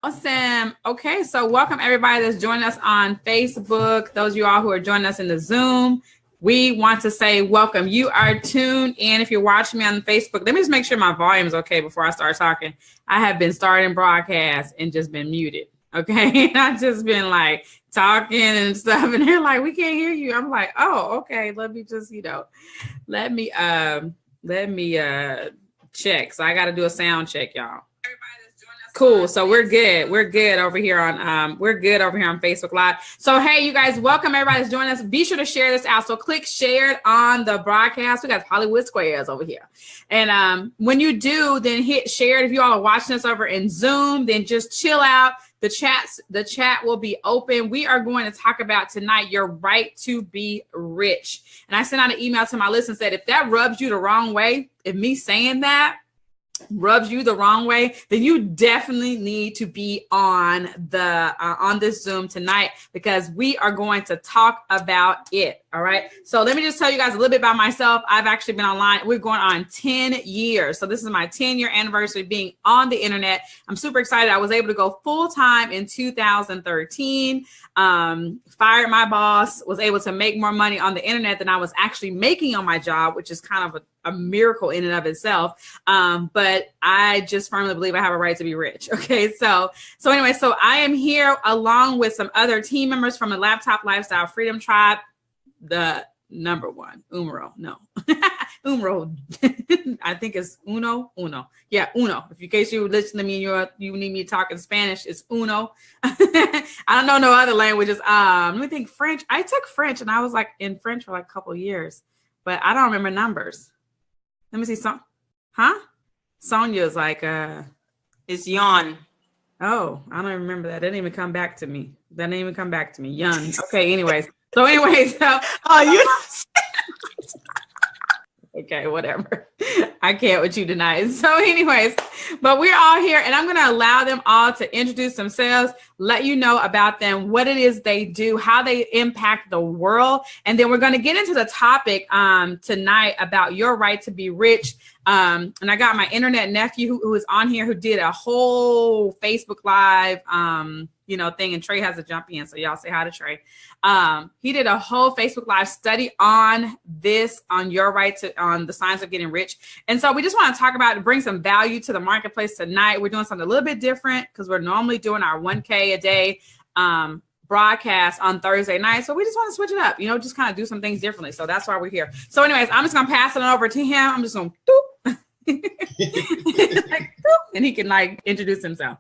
Awesome. Okay, so welcome everybody that's joining us on Facebook. Those of you all who are joining us in the Zoom, we want to say welcome. You are tuned in. If you're watching me on Facebook, let me just make sure my volume is okay before I start talking. I have been starting broadcasts and just been muted. Okay, and I've just been like talking and stuff, and they're like, "We can't hear you." I'm like, "Oh, okay. Let me just, let me check." So I got to do a sound check, y'all. Cool. So we're good. We're good over here on Facebook Live. So hey, you guys, welcome everybody that's joining us. Be sure to share this out. So click share on the broadcast. We got Hollywood Squares over here. And when you do, then hit share. If you all are watching us over in Zoom, then just chill out. The chat will be open. We are going to talk about tonight your right to be rich. And I sent out an email to my list and said, if that rubs you the wrong way, if me saying that rubs you the wrong way, then you definitely need to be on this Zoom tonight, because we are going to talk about it. All right. So let me just tell you guys a little bit about myself. I've actually been online. We're going on 10 years. So this is my 10-year anniversary being on the internet. I'm super excited. I was able to go full time in 2013. Fired my boss, was able to make more money on the internet than I was actually making on my job, which is kind of a miracle in and of itself. But I just firmly believe I have a right to be rich. Okay. So anyway, so I am here along with some other team members from the Laptop Lifestyle Freedom Tribe, the number one, Umro. No, Umro. I think it's Uno. Yeah, Uno. If in case you listen to me and you need me to talk in Spanish, it's Uno. I don't know no other languages. Let me think. French. I took French and I was like in French for like a couple of years, but I don't remember numbers. Let me see some. Huh? Sonia's like, it's yawn. Oh, I don't remember that. That didn't even come back to me. Young. Okay. Anyways. So okay, whatever. I can't with you tonight. So anyways, but we're all here and I'm going to allow them all to introduce themselves, let you know about them, what it is they do, how they impact the world. And then we're going to get into the topic tonight about your right to be rich. And I got my internet nephew who is on here, who did a whole Facebook Live, thing. And Trey has to jump in. So y'all say hi to Trey. He did a whole Facebook Live study on this, on your right to, on the signs of getting rich. And so we just want to talk about, bring some value to the marketplace tonight. We're doing something a little bit different because we're normally doing our 1K a day broadcast on Thursday night. So we just want to switch it up, just kind of do some things differently. So that's why we're here. So anyways, I'm just going to pass it over to him. I'm just going to and he can introduce himself.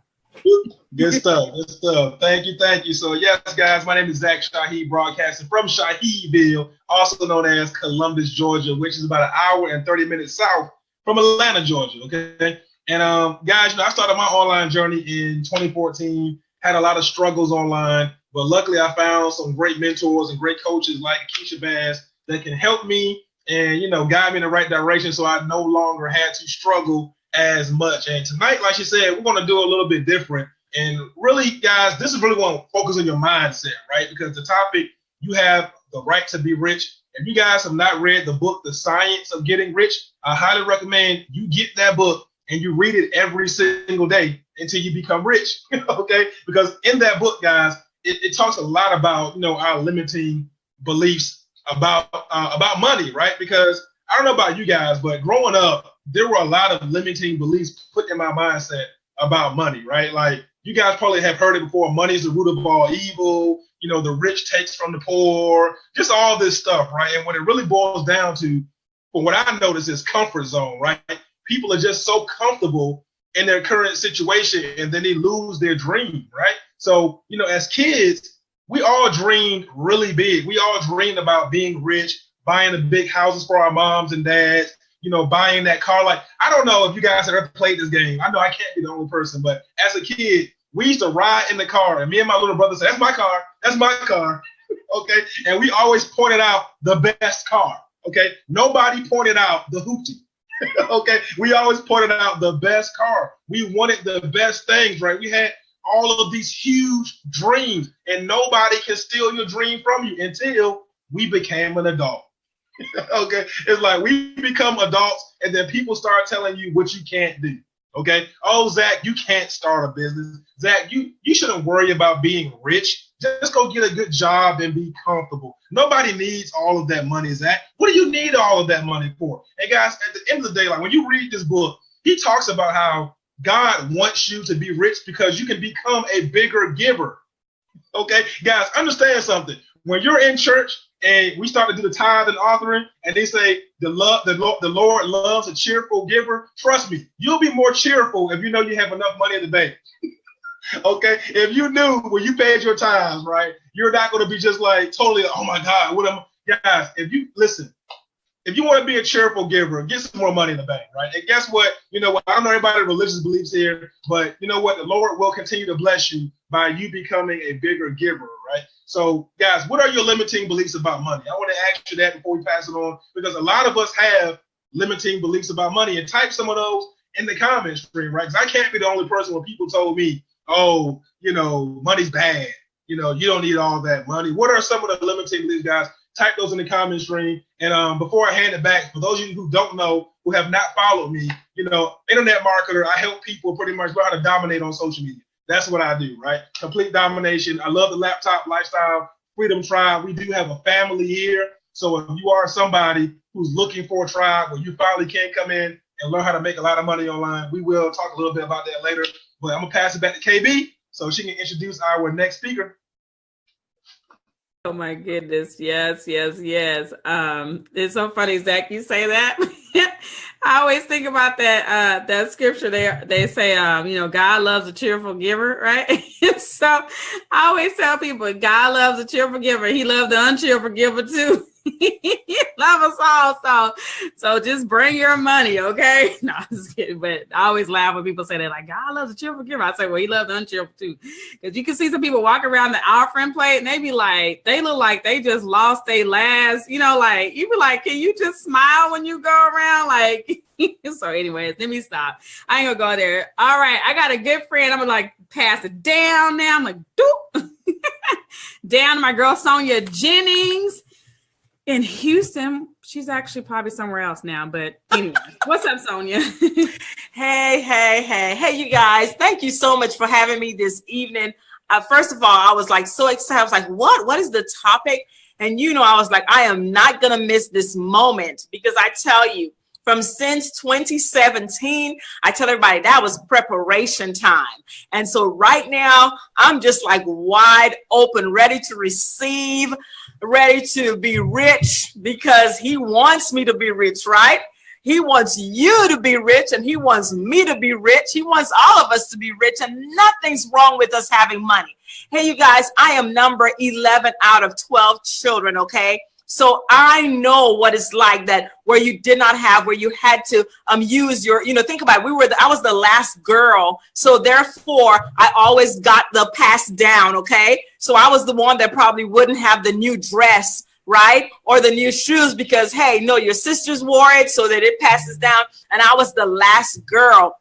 Good stuff. Thank you. So yes, guys, my name is Zak Shahid, broadcasting from Shahidville, also known as Columbus, Georgia, which is about an hour and 30 minutes south from Atlanta, Georgia. Okay. And guys, I started my online journey in 2014, had a lot of struggles online, but luckily I found some great mentors and great coaches like Keysha that can help me and, guide me in the right direction, so I no longer had to struggle as much. And tonight, like she said, we're going to do a little bit different. And really, guys, this is really going to focus on your mindset, right? Because the topic, you have the right to be rich. If you guys have not read the book, The Science of Getting Rich, I highly recommend you get that book and you read it every single day until you become rich, okay? Because in that book, guys, it talks a lot about, our limiting beliefs about money, right? Because I don't know about you guys, but growing up, there were a lot of limiting beliefs put in my mindset about money, right? Like, you guys probably have heard it before. Money is the root of all evil. The rich takes from the poor, just all this stuff, right? And what it really boils down to, from what I notice, is comfort zone, right? People are just so comfortable in their current situation, and then they lose their dream, right? So, as kids, we all dreamed really big. We all dreamed about being rich, buying the big houses for our moms and dads, buying that car. Like, I don't know if you guys have ever played this game. I know I can't be the only person, but as a kid, we used to ride in the car, and me and my little brother said, that's my car, okay? And we always pointed out the best car, okay? Nobody pointed out the hoopty, okay? We always pointed out the best car. We wanted the best things, right? We had all of these huge dreams, and nobody can steal your dream from you until we became an adult. Okay, it's like we become adults, and then people start telling you what you can't do. Okay. Oh, Zach, you can't start a business. Zach, you shouldn't worry about being rich. Just go get a good job and be comfortable. Nobody needs all of that money, Zach. What do you need all of that money for? And guys, at the end of the day, like when you read this book, he talks about how God wants you to be rich because you can become a bigger giver. Okay, guys, understand something. When you're in church and we start to do the tithe and offering, and they say the Lord loves a cheerful giver, trust me, you'll be more cheerful if you know you have enough money in the bank. Okay, if you knew when you paid your tithes, right, you're not going to be just like totally, oh my God, what am I? Guys, if you listen, if you want to be a cheerful giver, get some more money in the bank, right? And guess what? You know what? I don't know everybody's religious beliefs here, but you know what? The Lord will continue to bless you by you becoming a bigger giver, right? So, guys, what are your limiting beliefs about money? I want to ask you that before we pass it on, because a lot of us have limiting beliefs about money, and type some of those in the comment stream, right? Because I can't be the only person when people told me, oh, you know, money's bad. You know, you don't need all that money. What are some of the limiting beliefs, guys? Type those in the comment stream. And before I hand it back, for those of you who don't know, who have not followed me, you know, internet marketer, I help people pretty much learn how to dominate on social media. That's what I do, right? Complete domination. I love the laptop lifestyle, Freedom Tribe. We do have a family here. So if you are somebody who's looking for a tribe where you finally can come in and learn how to make a lot of money online, we will talk a little bit about that later. But I'm going to pass it back to KB so she can introduce our next speaker. Oh my goodness. Yes, yes, yes. It's so funny, Zach, you say that. I always think about that scripture there. They say, you know, God loves a cheerful giver, right? So I always tell people, God loves a cheerful giver. He loves the uncheerful giver too. He loves us all. So just bring your money, okay? No, I'm just kidding. But I always laugh when people say that, like, God loves a cheerful giver. I say, well, he loves the uncheerful too. Because you can see some people walk around the offering plate and they be like, they look like they just lost their last, you know, like, you be like, can you just smile when you go around? Like, so anyways, let me stop. I ain't gonna go there. All right, I got a good friend. I'm gonna like pass it down now. I'm like, doop. Down to my girl, Sonia Jennings. In Houston. She's actually probably somewhere else now, but anyway. What's up, Sonia? Hey, you guys. Thank you so much for having me this evening. First of all, I was like so excited. I was like, what is the topic? And you know, I was like, I am not going to miss this moment, because I tell you, from since 2017, I tell everybody that was preparation time. And so right now, I'm just like wide open, ready to receive, ready to be rich, because he wants me to be rich, right? He wants you to be rich, and he wants me to be rich. He wants all of us to be rich, and nothing's wrong with us having money. Hey, you guys, I am number 11 out of 12 children, okay? So I know what it's like, that where you did not have, where you had to use your, you know, think about it. I was the last girl. So therefore, I always got the pass down. Okay. So I was the one that probably wouldn't have the new dress, right? Or the new shoes, because, hey, no, your sisters wore it, so that it passes down. And I was the last girl.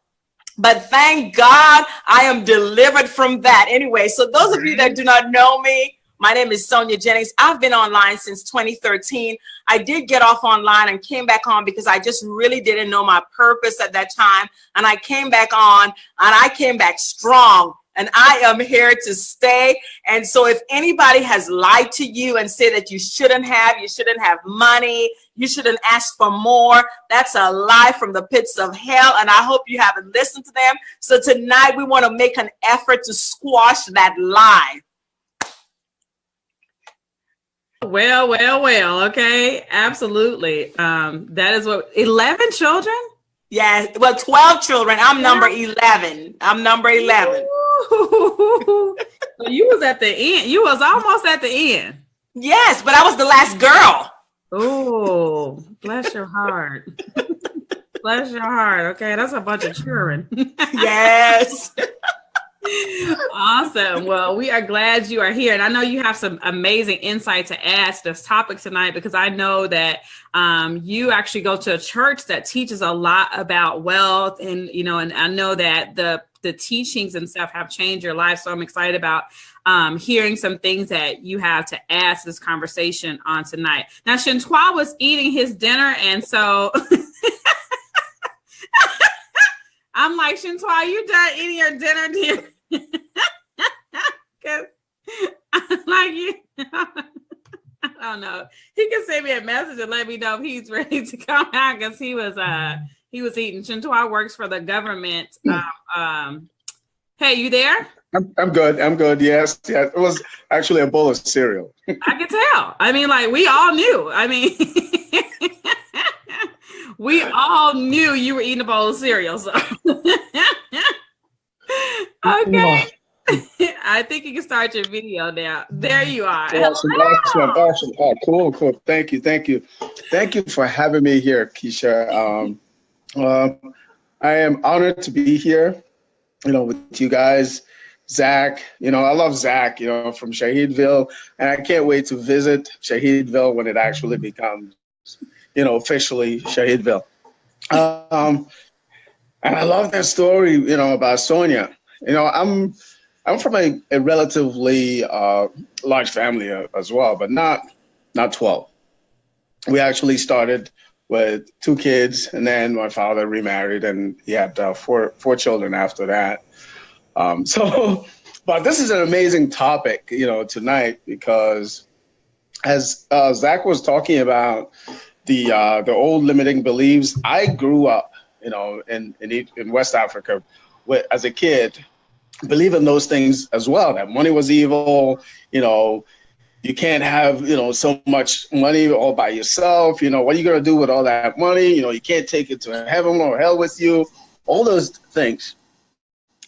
But thank God I am delivered from that. Anyway, so those of you that do not know me, my name is Sonia Jennings. I've been online since 2013. I did get off online and came back on because I just really didn't know my purpose at that time. And I came back on, and I came back strong. And I am here to stay. And so if anybody has lied to you and said that you shouldn't have money, you shouldn't ask for more, that's a lie from the pits of hell. And I hope you haven't listened to them. So tonight we want to make an effort to squash that lie. Well, okay, absolutely. That is what, 11 children? Yeah, well, 12 children. I'm number 11. So you was at the end. You was almost at the end. Yes, but I was the last girl. Oh, bless your heart. Bless your heart. Okay, that's a bunch of children. Yes. Awesome. Well, we are glad you are here. And I know you have some amazing insight to add to this topic tonight, because I know that you actually go to a church that teaches a lot about wealth. And, you know, and I know that the teachings and stuff have changed your life. So I'm excited about hearing some things that you have to add to this conversation on tonight. Now, Shantois was eating his dinner. And so I'm like, Shintua, you done eating your dinner, dear? Because I'm like, you. I don't know. He can send me a message and let me know if he's ready to come out because he was eating. Shintua works for the government. Hey, you there? I'm good. I'm good. Yes. Yeah. It was actually a bowl of cereal. I could tell. I mean, like we all knew. I mean, we all knew you were eating a bowl of cereal. So okay. I think you can start your video now. There you are. Awesome. Oh, cool. Thank you for having me here, Keysha. I am honored to be here, with you guys. Zak, I love Zak, from Shahidville, and I can't wait to visit Shahidville when it actually becomes, officially Shahidville. And I love that story, about Sonia. I'm from a relatively large family as well, but not 12. We actually started with 2 kids, and then my father remarried, and he had 4 children after that. But this is an amazing topic, tonight, because as Zak was talking about the old limiting beliefs, I grew up, in West Africa as a kid, believing those things as well, that money was evil, you can't have, so much money all by yourself. What are you going to do with all that money? You can't take it to heaven or hell with you. All those things.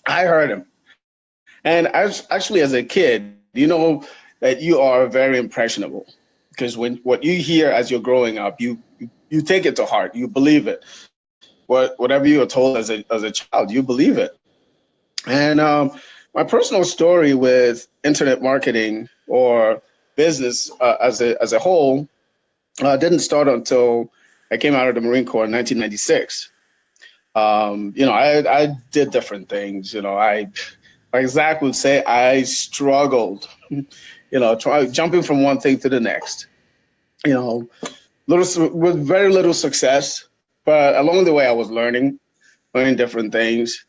I heard him. And actually, as a kid, that you are very impressionable, because what you hear as you're growing up, you take it to heart. You believe it. Whatever you are told as a child, you believe it. And my personal story with internet marketing or business as a whole didn't start until I came out of the Marine Corps in 1996. I did different things. Like Zak would say, I struggled, jumping from one thing to the next, with very little success. But along the way, I was learning different things.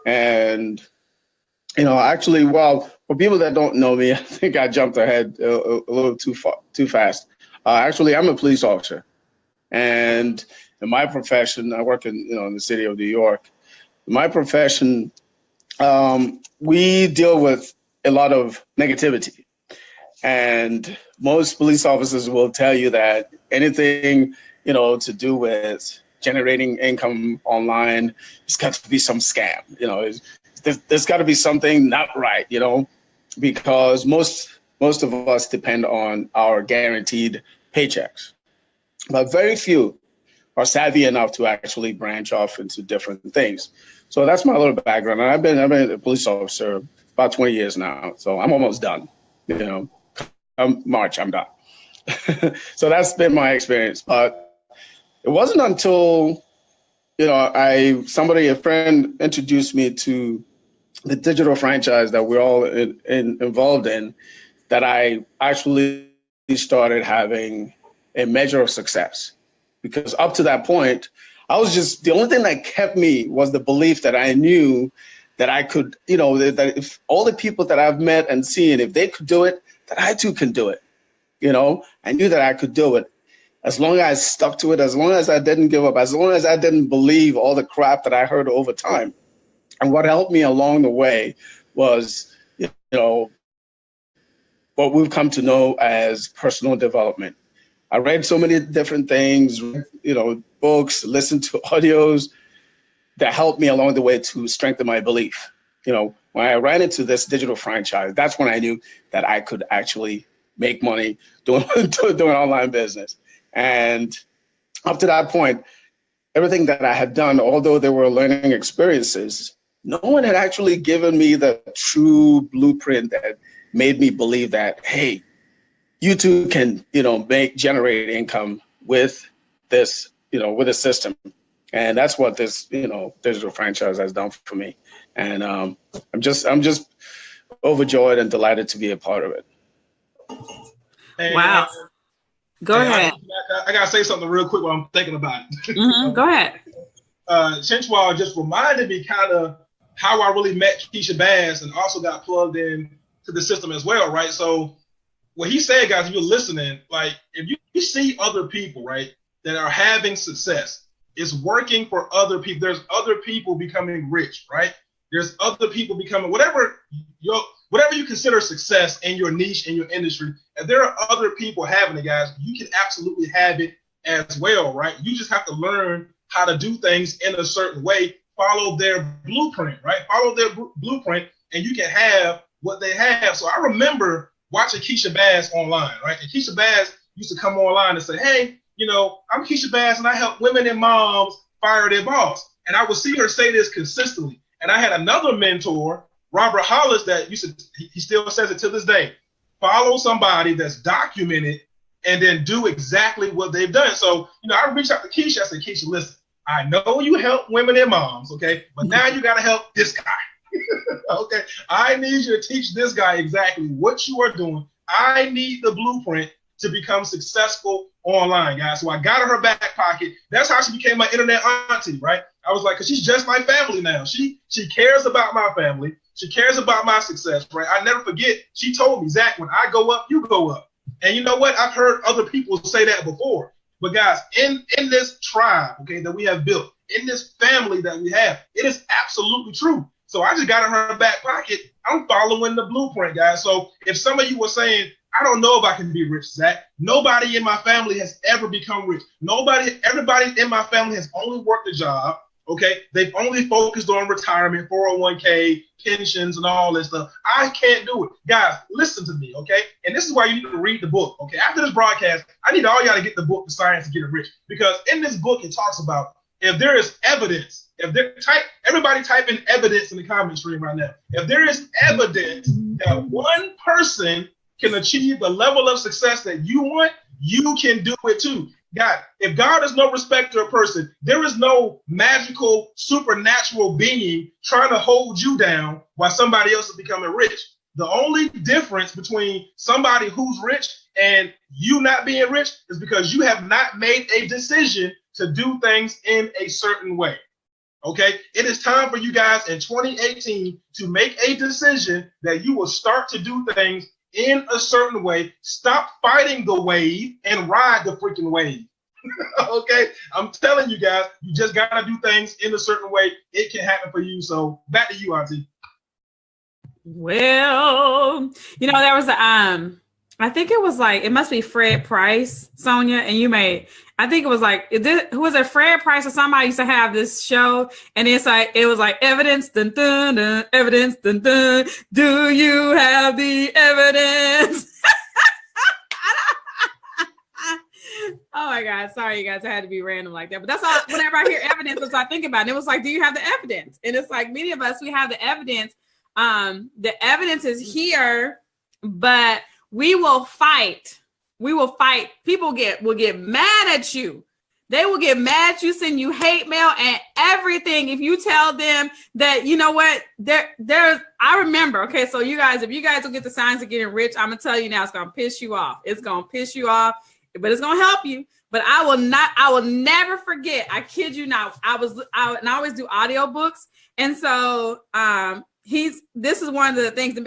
And, actually, well, for people that don't know me, I think I jumped ahead a little too fast. Actually, I'm a police officer. And in my profession, I work in the city of New York. In my profession, we deal with a lot of negativity. And most police officers will tell you that anything, to do with generating income online, it's got to be some scam. There's got to be something not right, because most of us depend on our guaranteed paychecks. But very few are savvy enough to actually branch off into different things. So that's my little background. And I've been a police officer about 20 years now. So I'm almost done. March, I'm done. So that's been my experience. But it wasn't until, a friend introduced me to the digital franchise that we're all involved in, that I actually started having a measure of success. Because up to that point, I was just, the only thing that kept me was the belief that I knew that I could, that if all the people that I've met and seen, if they could do it, that I too can do it. I knew that I could do it. As long as I stuck to it, as long as I didn't give up, as long as I didn't believe all the crap that I heard over time. And what helped me along the way was, what we've come to know as personal development. I read so many different things, books, listened to audios that helped me along the way to strengthen my belief. When I ran into this digital franchise, that's when I knew that I could actually make money doing online business. And up to that point, everything that I had done, although there were learning experiences, no one had actually given me the true blueprint that made me believe that, hey, you too can, generate income with this, with a system. And that's what this, digital franchise has done for me. And I'm just overjoyed and delighted to be a part of it. Hey, wow. Go ahead. I gotta say something real quick while I'm thinking about it. Go ahead. Chinchwall just reminded me kind of how I really met Keysha Bass and also got plugged in to the system as well, right? So what he said, guys, if you're listening, like if you see other people, right, that are having success, it's working for other people. There's other people becoming rich, right? There's other people becoming whatever you consider success in your niche, in your industry. If there are other people having it, guys, you can absolutely have it as well, right? You just have to learn how to do things in a certain way, follow their blueprint, right? Follow their blueprint, and you can have what they have. So I remember watching Keysha Bass online, right? And Keysha Bass used to come online and say, hey, I'm Keysha Bass and I help women and moms fire their boss. And I would see her say this consistently. And I had another mentor, Robert Hollis, that he still says it to this day, follow somebody that's documented and then do exactly what they've done. So, I reached out to Keysha. I said, Keysha, listen, I know you help women and moms, okay? But now you got to help this guy. Okay, I need you to teach this guy exactly what you are doing. I need the blueprint to become successful online, guys. So I got in her back pocket. That's how she became my internet auntie, right? I was like, because she's just my family now. She cares about my family. She cares about my success, right? I never forget. She told me, Zach, when I go up, you go up. And you know what? I've heard other people say that before. But guys, in this tribe, okay, that we have built, in this family that we have, it is absolutely true. So I just got in her back pocket. I'm following the blueprint, guys. So if some of you were saying, I don't know if I can be rich, Zach. Nobody in my family has ever become rich. Everybody in my family has only worked a job. Okay, they've only focused on retirement, 401k, pensions, and all this stuff. I can't do it. Guys, listen to me, okay? And this is why you need to read the book, okay? After this broadcast, I need all y'all to get the book, The Science of Getting Rich, because in this book, it talks about if there is evidence, everybody type in evidence in the comment stream right now. If there is evidence that one person can achieve the level of success that you want, you can do it too. God, if God is no respecter of person, there is no magical, supernatural being trying to hold you down while somebody else is becoming rich. The only difference between somebody who's rich and you not being rich is because you have not made a decision to do things in a certain way. Okay, it is time for you guys in 2018 to make a decision that you will start to do things in a certain way. Stop fighting the wave and ride the freaking wave. Okay, I'm telling you guys, you just gotta do things in a certain way. It can happen for you. So back to you, Auntie. Well, there was I think it was like, it must be Fred Price, Sonia, and I think it was like, who was it, Fred Price or somebody used to have this show, and it was like evidence, dun, dun, dun, evidence, dun, dun, do you have the evidence? Oh my God, sorry you guys, I had to be random like that, but that's all. Whenever I hear evidence, that's what I think about, and it was like, do you have the evidence? And it's like, many of us, we have the evidence. The evidence is here, but we will fight. People will get mad at you. They will get mad at you, send you hate mail and everything if you tell them that, you know what, I remember, okay, so you guys, if you guys will get the signs of getting rich, I'm gonna tell you now, it's gonna piss you off. It's gonna piss you off, but it's gonna help you. But I will never forget, I kid you not, I always do audiobooks. And so this is one of the things,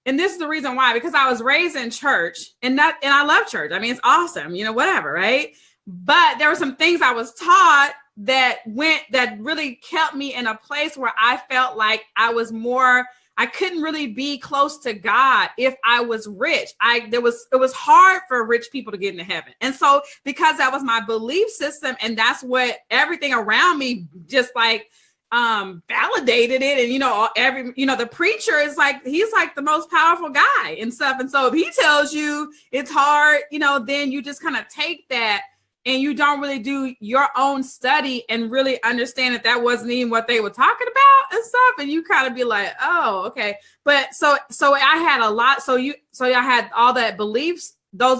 and this is the reason why, because I was raised in church and I love church. I mean, it's awesome, whatever, right? But there were some things I was taught that really kept me in a place where I felt like I couldn't really be close to God if I was rich. It was hard for rich people to get into heaven. And so because that was my belief system, and that's what everything around me just like validated it. And the preacher is like, he's like the most powerful guy and stuff. And so if he tells you it's hard, then you just kind of take that and you don't really do your own study and really understand that wasn't even what they were talking about and stuff. And you kind of be like, oh, okay. But so I had a lot. So I had all those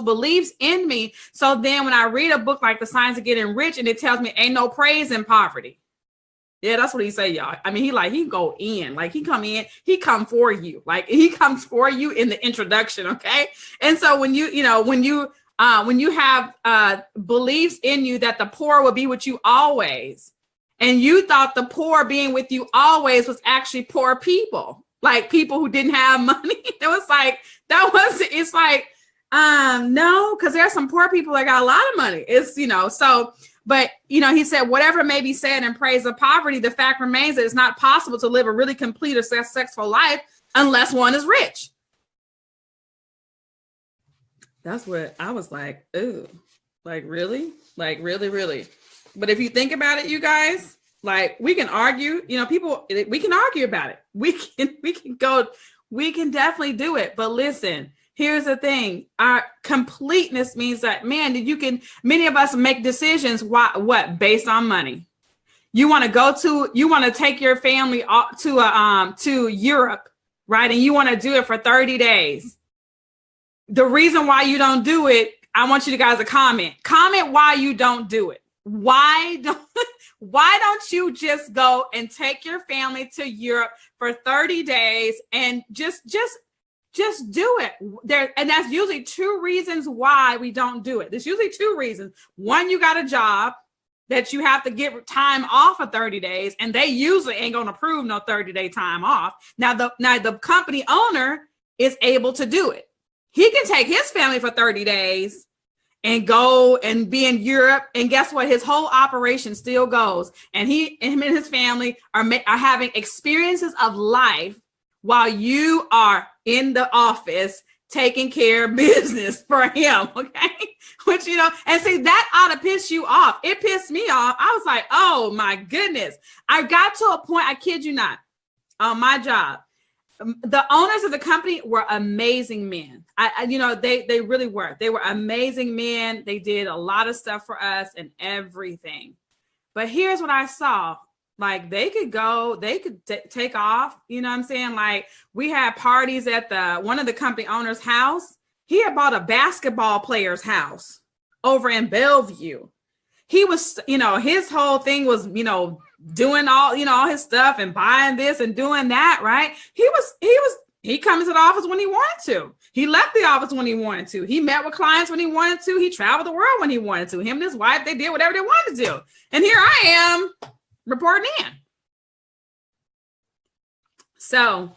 beliefs in me. So then when I read a book like The Science of Getting Rich, and it tells me ain't no praise in poverty. Yeah, that's what he say, y'all. I mean, he go in, like he come in, he come for you. Like he comes for you in the introduction. Okay. And so when you have beliefs in you that the poor will be with you always, And you thought the poor being with you always was actually poor people, like people who didn't have money. It was like, it's like, no, because there are some poor people that got a lot of money. It's, so, but, he said, whatever may be said in praise of poverty, the fact remains that it's not possible to live a really complete or successful life unless one is rich. That's what I was like, ooh, like, really? Like, really, really? But if you think about it, you guys, like, we can argue, we can argue about it. We can definitely do it. But listen, here's the thing. Our completeness means that, man, many of us make decisions, based on money. You want to take your family to Europe, right? And you want to do it for 30 days. The reason why you don't do it, I want you guys to comment why you don't do it. Why don't you just go and take your family to Europe for 30 days and just do it? And that's usually two reasons why we don't do it. There's usually two reasons. One, you got a job that you have to get time off for 30 days, and they usually ain't gonna approve no 30-day time off. Now the company owner is able to do it. He can take his family for 30 days and go and be in Europe. And guess what? His whole operation still goes. And him and his family are having experiences of life while you are in the office taking care of business for him. Okay. Which, and see, that ought to piss you off. It pissed me off. I was like, oh my goodness. I got to a point, I kid you not, on my job. The owners of the company were amazing men. They really were. They were amazing men. They did a lot of stuff for us and everything. But here's what I saw. Like, they could take off. You know what I'm saying? Like, we had parties at one of the company owner's house. He had bought a basketball player's house over in Bellevue. He was, his whole thing was, doing all his stuff and buying this and doing that, right? He comes to the office when he wanted to. He left the office when he wanted to. He met with clients when he wanted to. He traveled the world when he wanted to. Him and his wife, they did whatever they wanted to do. And here I am reporting in. So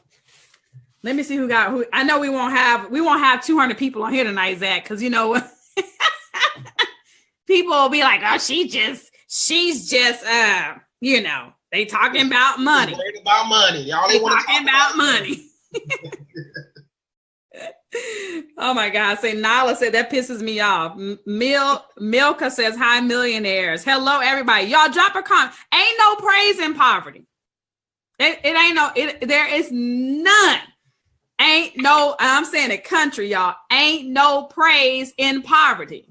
let me see who. I know we won't have 200 people on here tonight, Zach, because people will be like, oh, she's just they talking about money. They about money. Y'all they talking about money. Oh my God. Say Nala said that pisses me off. Milka says, hi, millionaires. Hello, everybody. Y'all drop a comment. Ain't no praise in poverty. There is none. Ain't no, I'm saying it country, y'all. Ain't no praise in poverty.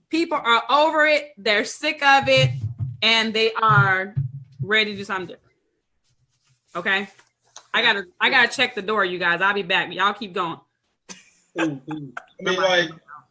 People are over it. They're sick of it. And they are ready to do something different. Okay. I gotta check the door, you guys. I'll be back. Y'all keep going. I mean, like,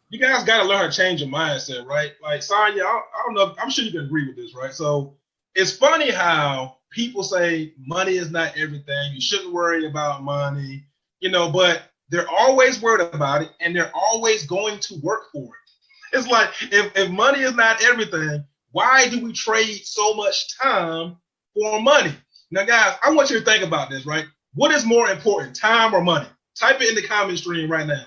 you guys got to learn how to change your mindset, right? Like, Sonya, I don't know. I'm sure you can agree with this, right? So it's funny how people say money is not everything. You shouldn't worry about money, but they're always worried about it, and they're always going to work for it. It's like, if money is not everything, why do we trade so much time for money? Now, guys, I want you to think about this, right? What is more important, time or money? Type it in the comment stream right now.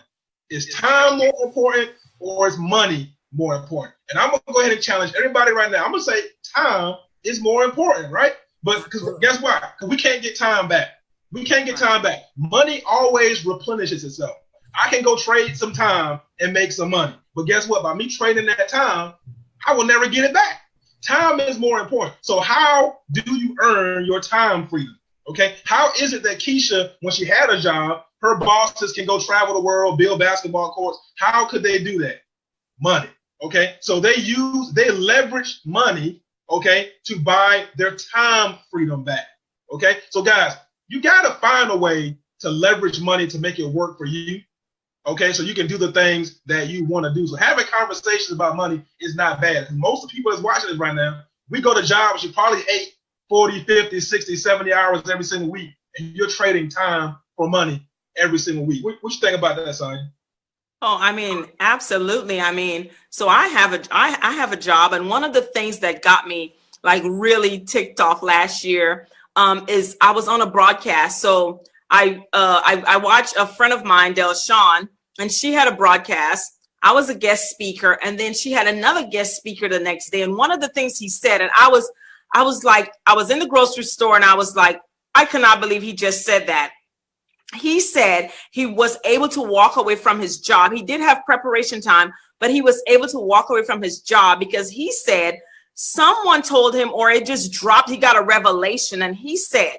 Is time more important or is money more important? And I'm going to go ahead and challenge everybody right now. I'm going to say time is more important, right? But because guess why? Because we can't get time back. We can't get time back. Money always replenishes itself. I can go trade some time and make some money. But guess what? By me trading that time, I will never get it back. Time is more important. So how do you earn your time freedom? Okay. How is it that Keysha, when she had a job, her bosses can go travel the world, build basketball courts? How could they do that? Money. Okay. So they leverage money, okay, to buy their time freedom back. Okay. So guys, you got to find a way to leverage money to make it work for you. Okay, so you can do the things that you want to do. So having conversations about money is not bad. Most of the people that's watching this right now, we go to jobs you probably 8, 40, 50, 60, 70 hours every single week, and you're trading time for money every single week. What you think about that, Sonya? Oh, I mean, absolutely. I mean, so I have a job, and one of the things that got me like really ticked off last year is I was on a broadcast. So I watched a friend of mine, Delshawn, and she had a broadcast. I was a guest speaker, and then she had another guest speaker the next day. And one of the things he said, and I was in the grocery store, and I was like, I cannot believe he just said that. He said he was able to walk away from his job. He did have preparation time, but he was able to walk away from his job because he said someone told him, or it just dropped. He got a revelation, and he said,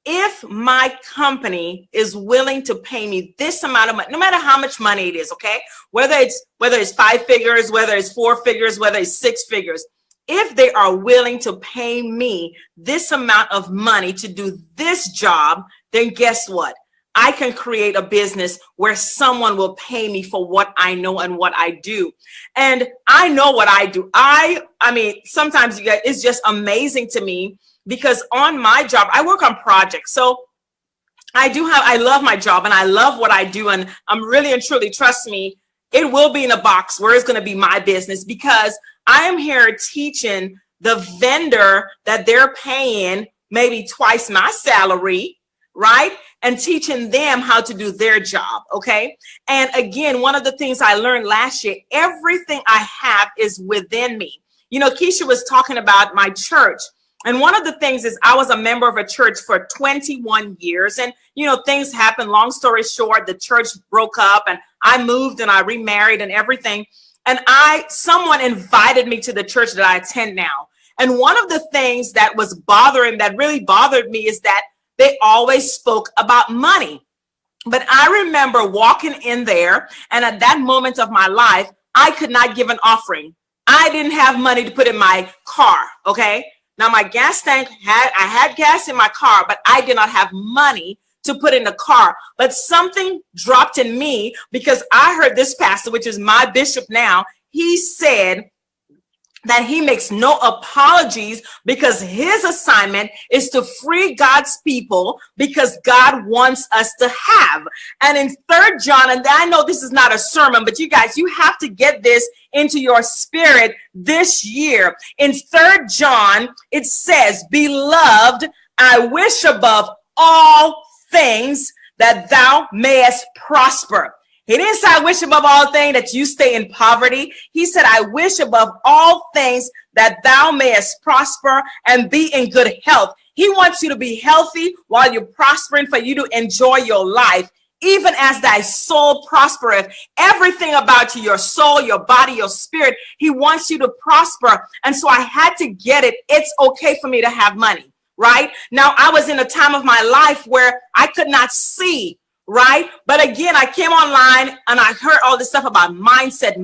if my company is willing to pay me this amount of money, no matter how much money it is, okay, whether it's 5 figures, whether it's 4 figures, whether it's 6 figures, if they are willing to pay me this amount of money to do this job, then guess what? I can create a business where someone will pay me for what I know and what I do. And I know what I do. I mean, sometimes you guys, it's just amazing to me because on my job, I work on projects. So I love my job and I love what I do. And I'm really and truly, trust me, it will be in a box where it's going to be my business because I am here teaching the vendor that they're paying maybe twice my salary, right? And teaching them how to do their job, okay? And again, one of the things I learned last year, everything I have is within me. You know, Keisha was talking about my church. And one of the things is I was a member of a church for 21 years. And, you know, things happened. Long story short, the church broke up and I moved and I remarried and everything. And someone invited me to the church that I attend now. And one of the things that really bothered me is that they always spoke about money. But I remember walking in there, and at that moment of my life, I could not give an offering. I didn't have money to put in my car, okay? Now, my gas tank, I had gas in my car, but I did not have money to put in the car. But something dropped in me because I heard this pastor, which is my bishop now, he said that he makes no apologies because his assignment is to free God's people because God wants us to have. And in 3 John, and I know this is not a sermon, but you guys, you have to get this into your spirit this year. In 3 John, it says, beloved, I wish above all things that thou mayest prosper. He didn't say, I wish above all things that you stay in poverty. He said, I wish above all things that thou mayest prosper and be in good health. He wants you to be healthy while you're prospering, for you to enjoy your life, even as thy soul prospereth. Everything about you, your soul, your body, your spirit, he wants you to prosper. And so I had to get it. It's okay for me to have money, right? Now, I was in a time of my life where I could not see, right? But again, I came online and I heard all this stuff about mindset.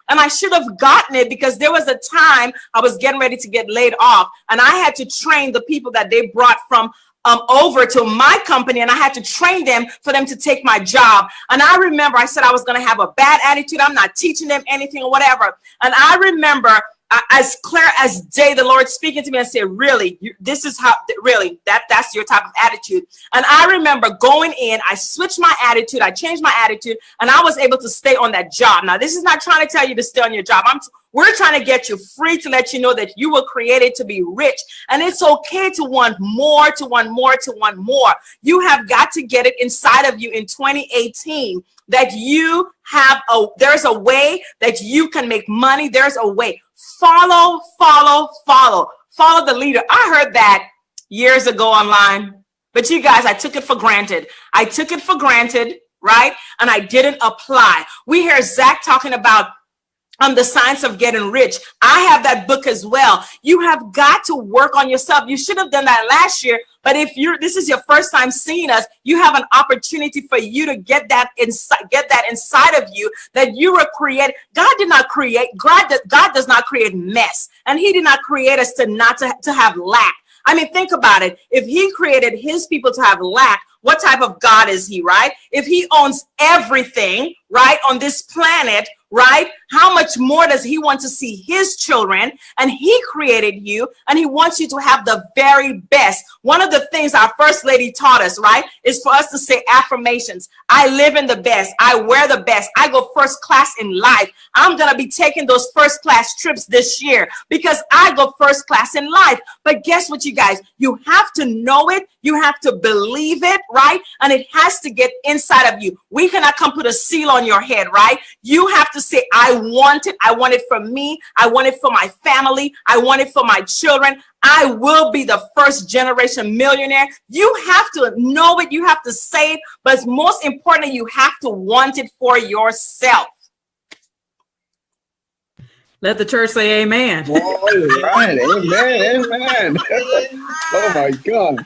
And I should have gotten it because there was a time I was getting ready to get laid off and I had to train the people that they brought from over to my company, and I had to train them for them to take my job. And I remember I said I was going to have a bad attitude. I'm not teaching them anything or whatever. And I remember as clear as day, the Lord speaking to me and said, really, this is how, really, that's your type of attitude. And I remember going in, I switched my attitude, I changed my attitude, and I was able to stay on that job. Now, this is not trying to tell you to stay on your job. We're trying to get you free to let you know that you were created to be rich. And it's okay to want more, to want more, to want more. You have got to get it inside of you in 2018 that there's a way that you can make money. There's a way. Follow the leader. I heard that years ago online, but you guys, I took it for granted. Right? And I didn't apply. We hear Zach talking about the science of getting rich. I have that book as well. You have got to work on yourself. You should have done that last year. But if this is your first time seeing us, you have an opportunity for you to get that inside of you, that you were created. God does not create mess. And he did not create us to have lack. I mean, think about it. If he created his people to have lack, what type of God is he, right? If he owns everything, right, on this planet, right? How much more does he want to see his children? And he created you, and he wants you to have the very best. One of the things our First Lady taught us, right, is for us to say affirmations. I live in the best. I wear the best. I go first class in life. I'm going to be taking those first class trips this year because I go first class in life. But guess what, you guys? You have to know it. You have to believe it, right? And it has to get inside of you. We cannot come put a seal on your head, right? You have to say, I want it. I want it for me. I want it for my family. I want it for my children. I will be the first generation millionaire. You have to know it. You have to say it. But most importantly, you have to want it for yourself. Let the church say amen. All right. Amen. Amen. Oh, my God.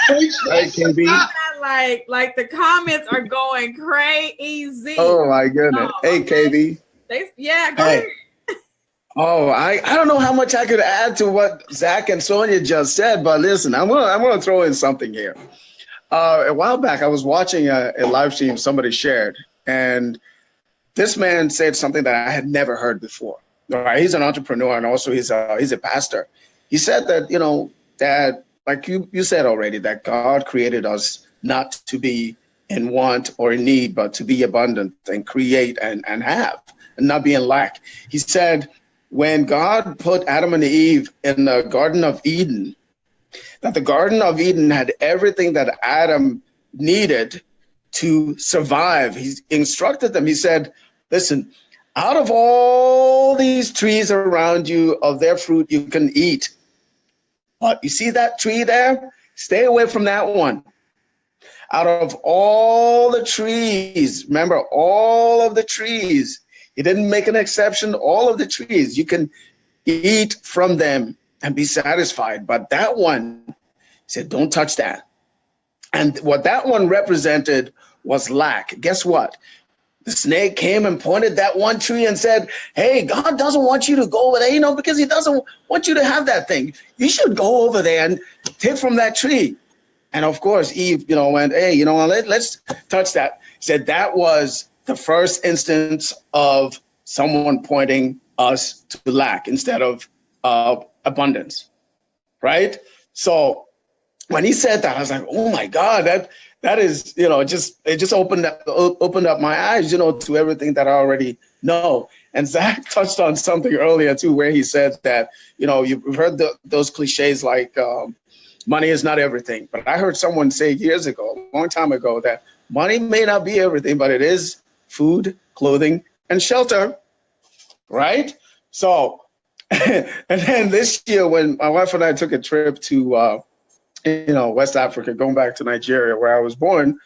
Hey, KB. Like the comments are going crazy. Oh, my goodness. Hey, KB. Yeah, go ahead. Oh, I don't know how much I could add to what Zach and Sonia just said, but listen, I'm gonna throw in something here. A while back, I was watching a live stream somebody shared, and this man said something that I had never heard before. All right, he's an entrepreneur and also he's a pastor. He said that, you know, that like you said already, that God created us not to be in want or in need, but to be abundant and create and have and not be in lack. He said, when God put Adam and Eve in the Garden of Eden, that the Garden of Eden had everything that Adam needed to survive. He instructed them. He said, listen, out of all these trees around you, of their fruit you can eat. But you see that tree there? Stay away from that one. Out of all the trees, remember, all of the trees, he didn't make an exception. All of the trees, you can eat from them and be satisfied. But that one, he said, don't touch that. And what that one represented was lack. Guess what? The snake came and pointed that one tree and said, hey, God doesn't want you to go over there, you know, because he doesn't want you to have that thing. You should go over there and take from that tree. And of course, Eve, you know, went, hey, you know, let's touch that. He said that was the first instance of someone pointing us to lack instead of abundance, right? So when he said that, I was like, oh my God, that is, you know, it just opened up my eyes, you know, to everything that I already know. And Zach touched on something earlier too, where he said that, you know, you've heard those cliches like money is not everything. But I heard someone say years ago, a long time ago, that money may not be everything, but it is food, clothing, and shelter, right? So, and then this year when my wife and I took a trip to, West Africa, going back to Nigeria, where I was born,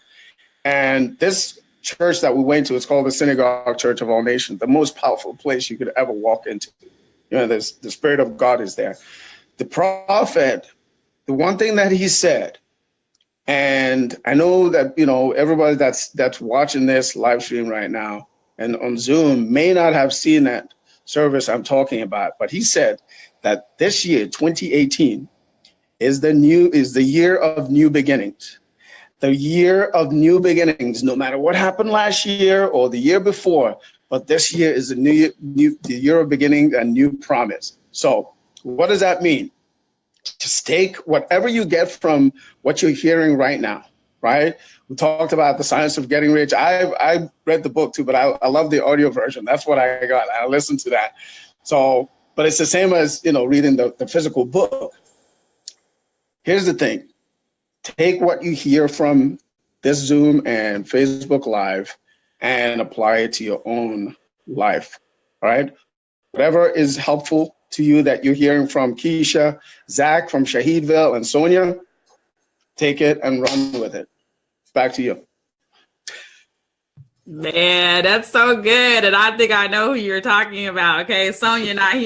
and this church that we went to, it's called the Synagogue Church of All Nations, the most powerful place you could ever walk into. You know, the Spirit of God is there. The prophet, the one thing that he said, and I know that, you know, everybody that's watching this live stream right now and on Zoom may not have seen that service I'm talking about, but he said that this year, 2018, is the year of new beginnings. The year of new beginnings, no matter what happened last year or the year before, but this year is the year of beginning, a new promise. So what does that mean? Just take whatever you get from what you're hearing right now, right? We talked about the science of getting rich. I read the book too, but I love the audio version. That's what I got. I listened to that. So, but it's the same as, you know, reading the physical book. Here's the thing. Take what you hear from this Zoom and Facebook Live and apply it to your own life, all right? Whatever is helpful to you that you're hearing from Keysha, Zach from Shahidville, and Sonia, take it and run with it. Back to you. Man, that's so good. And I think I know who you're talking about. Okay. Sonia and I,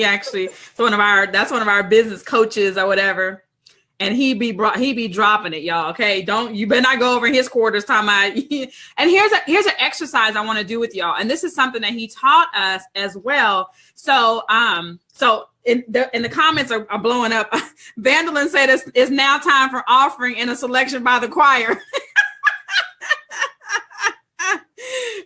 that's one of our business coaches or whatever. And he be dropping it, y'all. Okay. You better not go over in his quarters talking about. And here's an exercise I want to do with y'all. And this is something that he taught us as well. So in the comments are blowing up. Vandalin said it's now time for offering and a selection by the choir.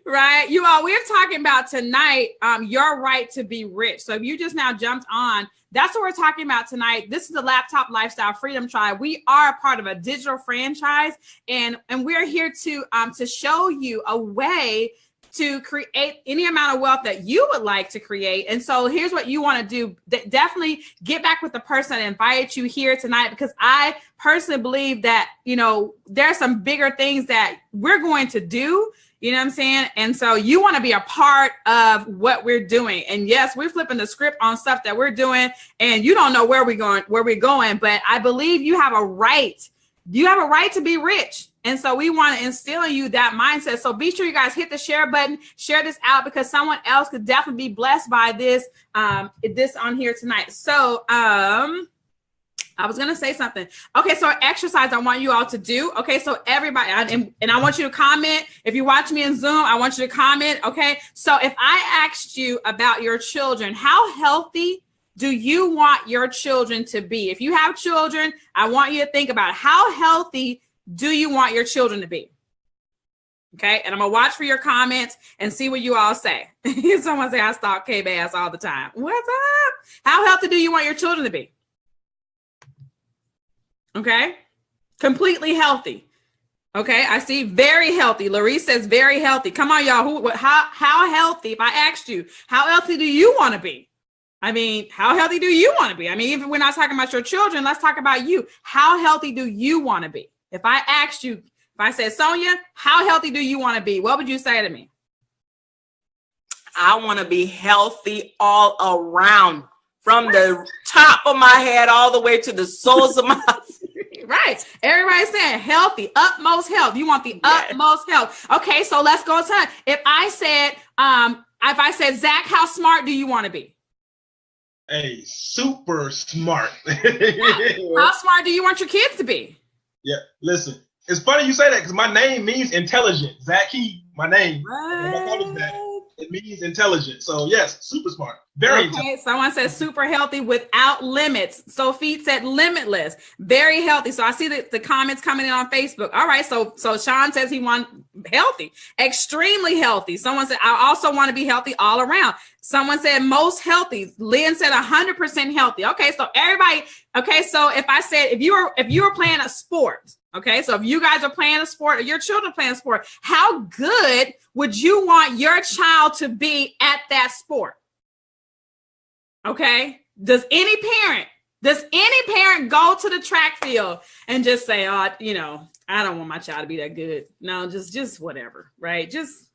Right. You all, we're talking about tonight, your right to be rich. So if you just now jumped on, that's what we're talking about tonight. This is the Laptop Lifestyle Freedom Tribe. We are a part of a digital franchise, and we're here to show you a way to create any amount of wealth that you would like to create. And so here's what you want to do. Definitely get back with the person that invited you here tonight, because I personally believe that, you know, there are some bigger things that we're going to do. You know what I'm saying? And so you want to be a part of what we're doing. And yes, we're flipping the script on stuff that we're doing, and you don't know where we're going, but I believe you have a right. You have a right to be rich. And so we want to instill in you that mindset. So be sure you guys hit the share button, share this out, because someone else could definitely be blessed by this, this on here tonight. So, I was going to say something. Okay. So exercise I want you all to do. Okay. So everybody, and I want you to comment. If you watch me in Zoom, I want you to comment. Okay. So if I asked you about your children, how healthy do you want your children to be? If you have children, I want you to think about how healthy do you want your children to be? Okay. And I'm going to watch for your comments and see what you all say. Someone say, I stalk K-Bass all the time. What's up? How healthy do you want your children to be? Okay. Completely healthy. Okay. I see very healthy. Larice says very healthy. Come on, y'all. How healthy? If I asked you, how healthy do you want to be? I mean, how healthy do you want to be? I mean, even we're not talking about your children, let's talk about you. How healthy do you want to be? If I asked you, if I said, Sonia, how healthy do you want to be? What would you say to me? I want to be healthy all around, from the top of my head all the way to the soles of my feet. Right. Everybody's saying healthy, utmost health. You want the utmost health. Okay, so let's go to if I said, Zach, how smart do you want to be? Hey, super smart. How smart do you want your kids to be? Yeah, listen. It's funny you say that, because my name means intelligent. Zak, my name. It means intelligent. So yes, super smart. Very intelligent. Someone says super healthy without limits. Sophie said limitless. Very healthy. So I see the comments coming in on Facebook. All right. So Sean says he wants healthy, extremely healthy. Someone said, I also want to be healthy all around. Someone said most healthy. Lynn said 100% healthy. Okay. So everybody. Okay. So if I said, if you were playing a sport, okay, so if you guys are playing a sport or your children playing a sport, how good would you want your child to be at that sport? Okay, does any parent go to the track field and just say, oh, you know, I don't want my child to be that good? No, just whatever, right? Just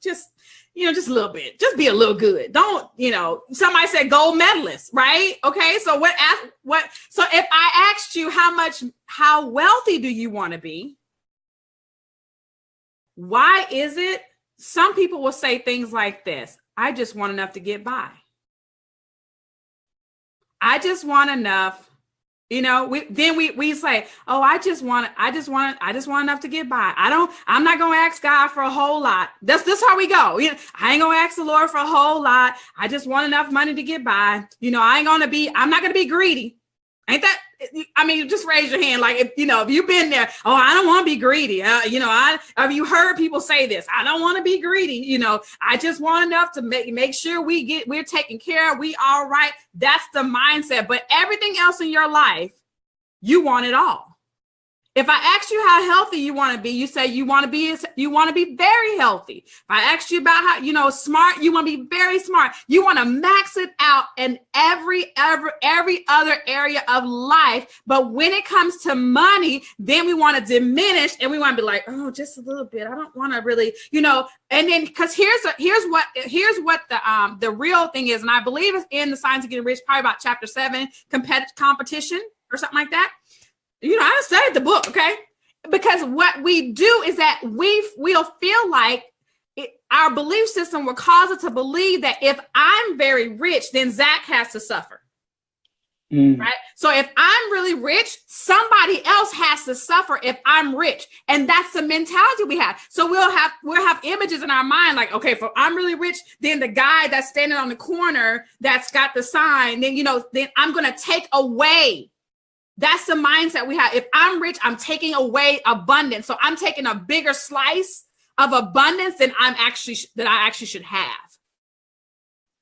you know, just a little bit, just be a little good. Don't, you know, somebody said gold medalist, right? Okay. So so if I asked you how wealthy do you want to be? Why is it? Some people will say things like this. I just want enough to get by. I just want enough. You know, we say, oh, I just want enough to get by. I'm not going to ask God for a whole lot. This how we go. You know, I ain't going to ask the Lord for a whole lot. I just want enough money to get by. You know, I'm not going to be greedy. Ain't that, I mean, just raise your hand. Like, if you've been there, oh, I don't want to be greedy. Have you heard people say this? I don't want to be greedy. You know, I just want enough to make sure we're taken care of. We all right. That's the mindset. But everything else in your life, you want it all. If I asked you how healthy you want to be, you say you want to be very healthy. If I asked you about how, smart, you want to be very smart. You want to max it out in every other area of life. But when it comes to money, then we want to diminish and we want to be like, oh, just a little bit. I don't want to really, and then because here's what the real thing is. And I believe it's in The Science of Getting Rich, probably about chapter 7, competition or something like that. I studied the book, okay? Because what we do is that we'll feel like our belief system will cause us to believe that if I'm very rich, then Zach has to suffer, right? So if I'm really rich, somebody else has to suffer if I'm rich. And that's the mentality we have. So we'll have images in our mind like, okay, if I'm really rich, then the guy that's standing on the corner that's got the sign, then I'm going to take away. That's the mindset we have. If I'm rich, I'm taking away abundance. So I'm taking a bigger slice of abundance than I actually should have.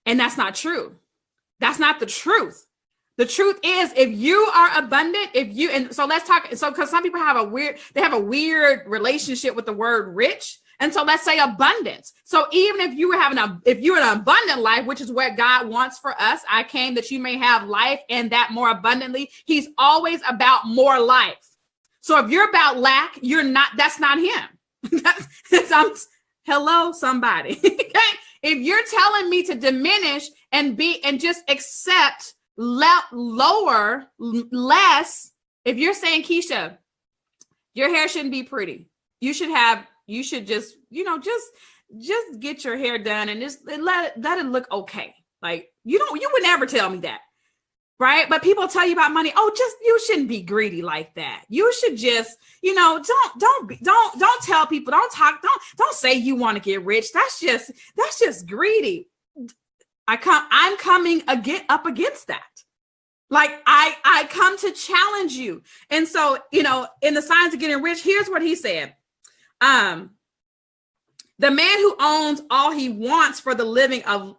And that's not true. That's not the truth. The truth is, if you are abundant, so let's talk. So, because some people have a weird relationship with the word rich. And so let's say abundance. So even if you're an abundant life, which is what God wants for us, I came that you may have life and that more abundantly. He's always about more life. So if you're about lack, that's not him. Hello, somebody. Okay? If you're telling me to diminish and just accept lower, less, if you're saying, Keysha, your hair shouldn't be pretty. You should just get your hair done and just let it look okay. Like, you would never tell me that. Right. But people tell you about money. Oh, you shouldn't be greedy like that. You should just, don't tell people, don't say you want to get rich. That's just greedy. I'm coming up against that. Like I come to challenge you. And so, in the Signs of Getting Rich, here's what he said. The man who owns all he wants for the living of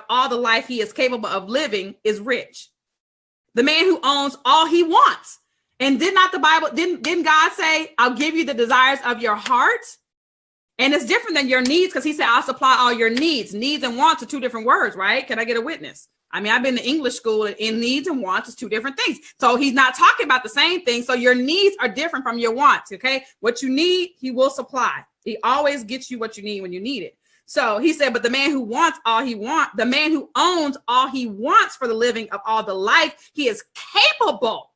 all the life he is capable of living is rich. The man who owns all he wants. And didn't God say, I'll give you the desires of your heart? And it's different than your needs, because he said, I'll supply all your needs. Needs and wants are two different words, right? Can I get a witness? I mean, I've been to English school, and in needs and wants is two different things. So he's not talking about the same thing. So your needs are different from your wants, okay? What you need, he will supply. He always gets you what you need when you need it. So he said, but the man who owns all he wants for the living of all the life he is capable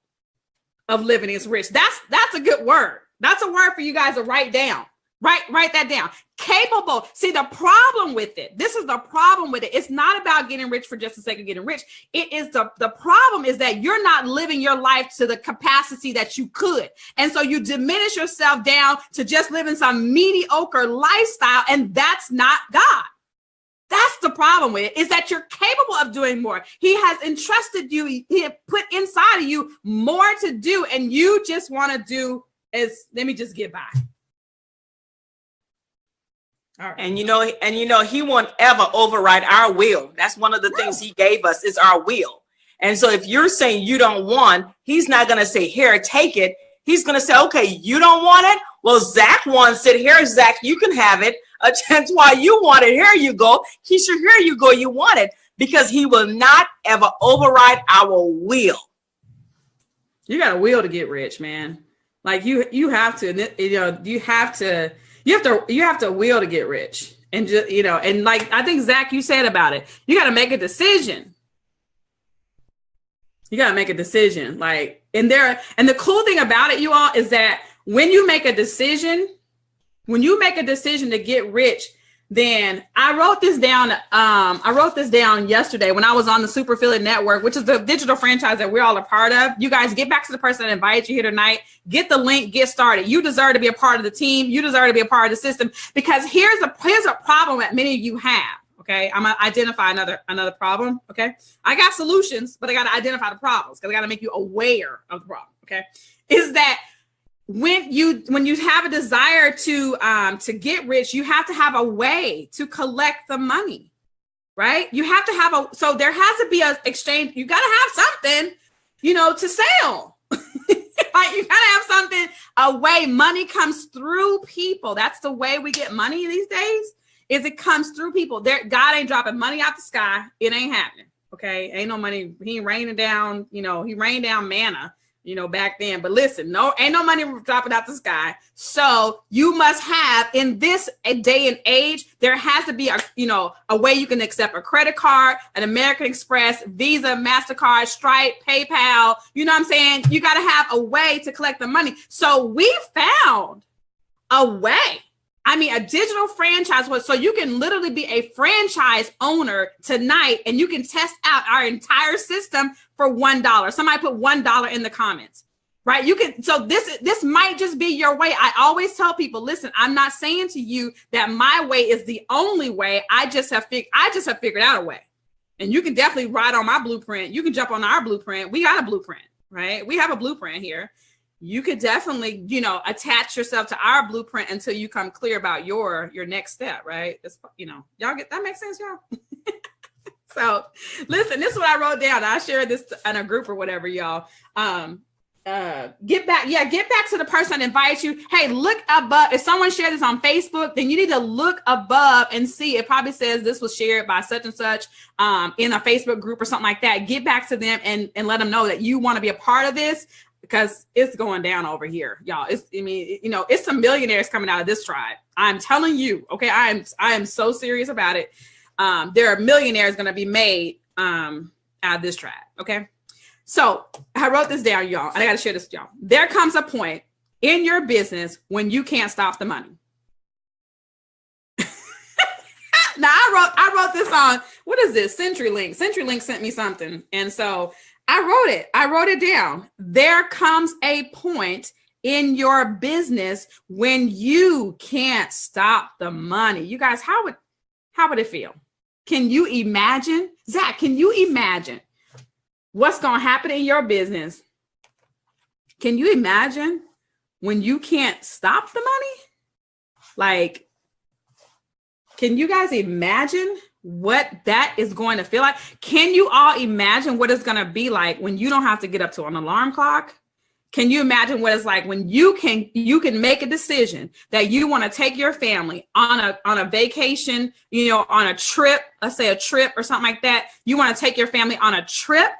of living is rich. That's a good word. That's a word for you guys to write down. Write that down. Capable. See, the problem with it, this is the problem with it. It's not about getting rich for just the sake of getting rich. It is the problem is that you're not living your life to the capacity that you could. And so you diminish yourself down to just living some mediocre lifestyle. And that's not God. That's the problem with it, is that you're capable of doing more. He has entrusted you. He had put inside of you more to do. And you just want to do let me just get by. All right. And he won't ever override our will. That's one of the things he gave us is our will. And so if you're saying you don't want, he's not going to say, here, take it. He's going to say, okay, you don't want it. Well, Zach wants it. Here, Zach, you can have it. That's why you want it. Here you go. Keisha, here you go. You want it, because he will not ever override our will. You got a will to get rich, man. Like you have to, you have to will to get rich. And just, and like I think Zach, you said about it, you got to make a decision. You got to make a decision. Like, and the cool thing about it, you all, is that when you make a decision to get rich, then I wrote this down yesterday when I was on the Super Affiliate Network, which is the digital franchise that we're all a part of. You guys, get back to the person that invited you here tonight. Get the link, get started. You deserve to be a part of the team. You deserve to be a part of the system, because here's a problem that many of you have. Okay. I'm going to identify another problem. Okay. I got solutions, but I got to identify the problems, because I got to make you aware of the problem. Okay. Is that when you have a desire to get rich, you have to have a way to collect the money, right? You have to so there has to be an exchange. You got to have something, to sell. Like, you got to have something, a way. Money comes through people. That's the way we get money these days, is it comes through people. God ain't dropping money out the sky. It ain't happening. Okay. Ain't no money. He ain't raining down, he rained down manna, back then. But listen, ain't no money dropping out the sky. So you must have, in this day and age, there has to be a way you can accept a credit card, an American Express, Visa, MasterCard, Stripe, PayPal. You know what I'm saying? You got to have a way to collect the money. So we found a way. I mean, a digital franchise, so you can literally be a franchise owner tonight, and you can test out our entire system for $1. Somebody put $1 in the comments, right? You can. So this might just be your way. I always tell people, listen, I'm not saying to you that my way is the only way. I just have figured out a way, and you can definitely ride on my blueprint. You can jump on our blueprint. We got a blueprint, right? We have a blueprint here. you could definitely, you know, attach yourself to our blueprint until you come clear about your next step, right? It's, you know, y'all get that makes sense, y'all? So listen, this is what I wrote down. I shared this in a group or whatever, y'all. Get back to the person that invites you. Hey, look above. If someone shared this on Facebook, then you need to look above and see. It probably says this was shared by such and such in a Facebook group or something like that. Get back to them and let them know that you want to be a part of this, because it's going down over here, y'all. It's some millionaires coming out of this tribe. I'm telling you, okay. I am so serious about it. There are millionaires going to be made out of this tribe. Okay. So I wrote this down, y'all. And I got to share this with y'all. There comes a point in your business when you can't stop the money. Now I wrote this on, what is this? CenturyLink. CenturyLink sent me something. And so I wrote it down. There comes a point in your business when you can't stop the money. You guys, how would it feel? Can you imagine? Zach, can you imagine what's going to happen in your business? Can you imagine when you can't stop the money? Like, can you guys imagine what that is going to feel like? Can you all imagine what it's going to be like when you don't have to get up to an alarm clock? Can you imagine what it's like when you can make a decision that you want to take your family on a vacation, you know, on a trip, let's say a trip or something like that. You want to take your family on a trip,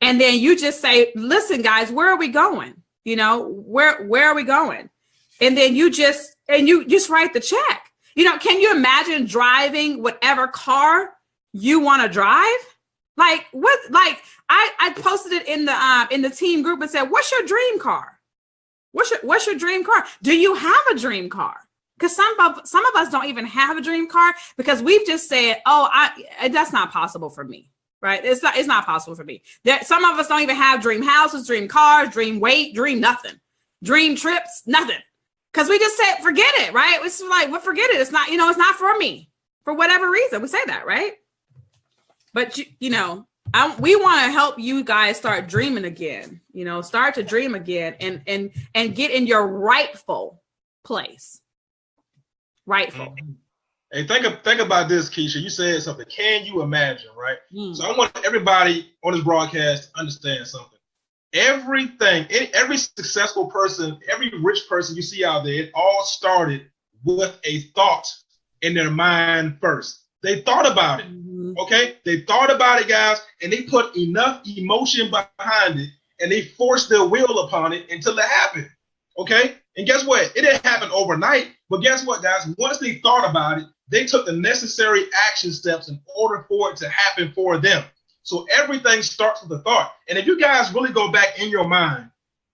and then you just say, listen, guys, where are we going? You know, where are we going? And then you just write the check. You know, can you imagine driving whatever car you want to drive? Like what? Like I posted it in the team group and said, "What's your dream car? What's your dream car? Do you have a dream car?" Because some of us don't even have a dream car because we've just said, "Oh, that's not possible for me." Right? It's not possible for me. Some of us don't even have dream houses, dream cars, dream weight, dream nothing, dream trips, nothing. Because we just said, forget it, right? It's like, well, forget it. It's not, you know, it's not for me for whatever reason. We say that, right? But, we want to help you guys start dreaming again, you know, start to dream again and get in your rightful place. Rightful. Hey, think about this, Keysha. You said something. Can you imagine, right? So I want everybody on this broadcast to understand something. Everything, every successful person, every rich person you see out there, it all started with a thought in their mind first. They thought about it, okay? They thought about it, guys, and they put enough emotion behind it, and they forced their will upon it until it happened, okay? And guess what? It didn't happen overnight, but guess what, guys? Once they thought about it, they took the necessary action steps in order for it to happen for them. So everything starts with a thought. And if you guys really go back in your mind,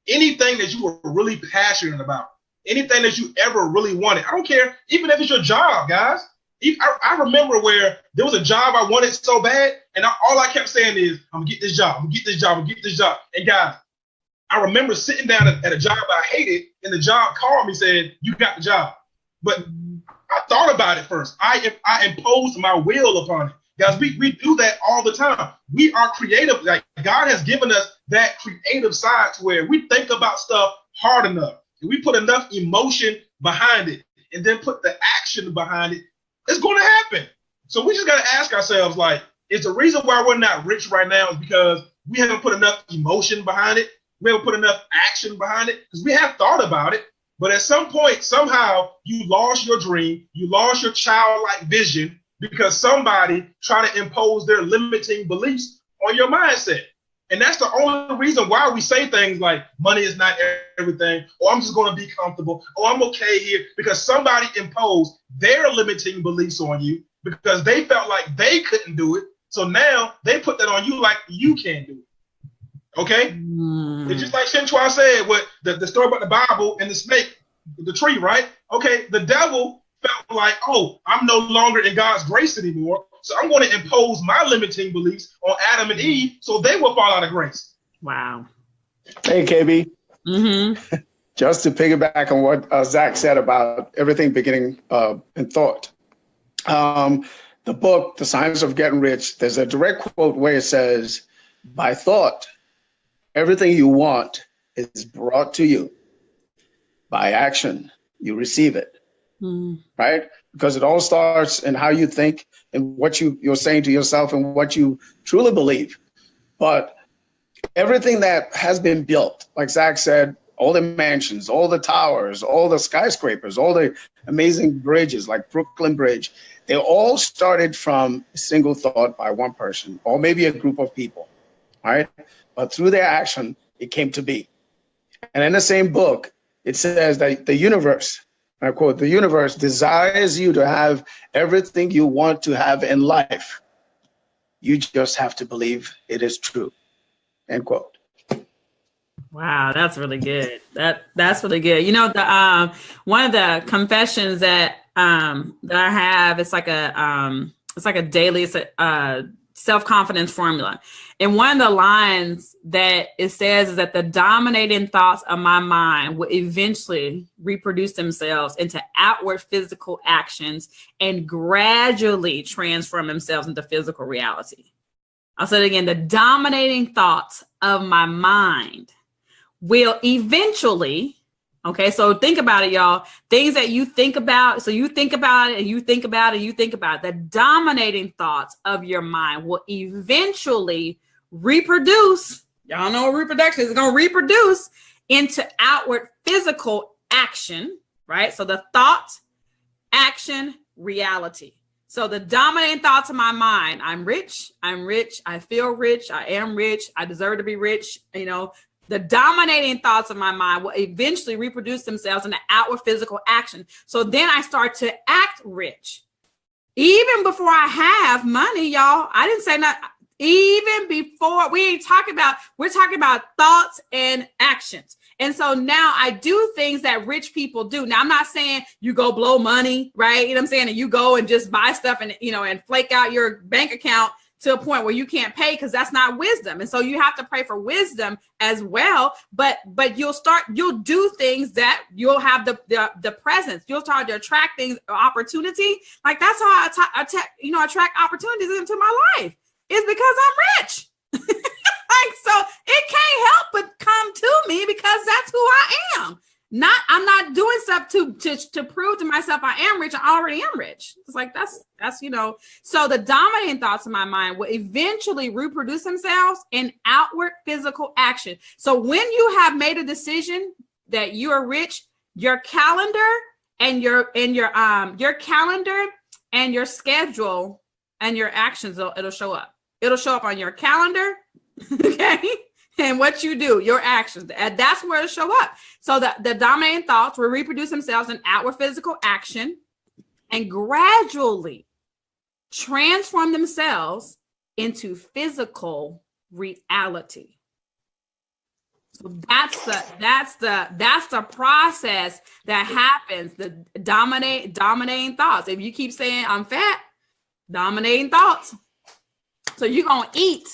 anything that you were really passionate about, anything that you ever really wanted, I don't care, even if it's your job, guys. I remember where there was a job I wanted so bad, and all I kept saying is, I'm gonna get this job, I'm gonna get this job, I'm gonna get this job. And guys, I remember sitting down at a job I hated, and the job called me and said, you got the job. But I thought about it first. I imposed my will upon it. Guys, we do that all the time. We are creative. Like God has given us that creative side to where we think about stuff hard enough. And we put enough emotion behind it and then put the action behind it. It's going to happen. So we just got to ask ourselves, like, is the reason why we're not rich right now is because we haven't put enough emotion behind it. We haven't put enough action behind it because we have thought about it. But at some point, somehow you lost your dream. You lost your childlike vision because somebody tried to impose their limiting beliefs on your mindset. And that's the only reason why we say things like money is not everything, or I'm just going to be comfortable, or I'm okay here, because somebody imposed their limiting beliefs on you because they felt like they couldn't do it. So now they put that on you like you can't do it. Okay? It's just like Shinchua said with the story about the Bible and the snake, the tree, right? Okay, the devil felt like, oh, I'm no longer in God's grace anymore, so I'm going to impose my limiting beliefs on Adam and Eve so they will fall out of grace. Wow. Hey, KB. Just to piggyback on what Zach said about everything beginning in thought. The book, The Science of Getting Rich, there's a direct quote where it says, by thought, everything you want is brought to you by action, you receive it, right? Because it all starts in how you think and what you're saying to yourself and what you truly believe. But everything that has been built, like Zach said, all the mansions, all the towers, all the skyscrapers, all the amazing bridges like Brooklyn Bridge, they all started from a single thought by one person or maybe a group of people, right? But through their action, it came to be. And in the same book, it says that the universe, I quote, the universe desires you to have everything you want to have in life. You just have to believe it is true, end quote. Wow, that's really good. That's really good. You know, the one of the confessions that I have, it's like a daily self-confidence formula. And one of the lines that it says is that the dominating thoughts of my mind will eventually reproduce themselves into outward physical actions and gradually transform themselves into physical reality. I'll say it again. The dominating thoughts of my mind will eventually, okay, so think about it, y'all. Things that you think about, so you think about it and you think about it and you think about it. The dominating thoughts of your mind will eventually reproduce. Y'all know reproduction is going to reproduce into outward physical action, right? So the thought, action, reality. So the dominating thoughts of my mind, I'm rich, I feel rich, I am rich, I deserve to be rich, you know. The dominating thoughts of my mind will eventually reproduce themselves into outward physical action. So then I start to act rich. Even before I have money, y'all, I didn't say nothing. Even before, we're talking about thoughts and actions. And so now I do things that rich people do. Now, I'm not saying you go blow money, right? You know what I'm saying? And you go and just buy stuff and, you know, and flake out your bank account to a point where you can't pay, because that's not wisdom. And so you have to pray for wisdom as well. But you'll do things that you'll have the presence. You'll start to attract things, opportunity. Like that's how I attract opportunities into my life. It's because I'm rich. Like, so it can't help but come to me because that's who I am. I'm not doing stuff to prove to myself I am rich. I already am rich. It's like, that's, you know, so the dominating thoughts of my mind will eventually reproduce themselves in outward physical action. So when you have made a decision that you are rich, your calendar and your calendar and your schedule and your actions, it'll show up. It'll show up on your calendar. Okay. And what you do, your actions, and that's where it'll show up. So the dominating thoughts will reproduce themselves in outward physical action and gradually transform themselves into physical reality. So that's the process that happens. The dominating thoughts. If you keep saying I'm fat, dominating thoughts. So you're gonna eat.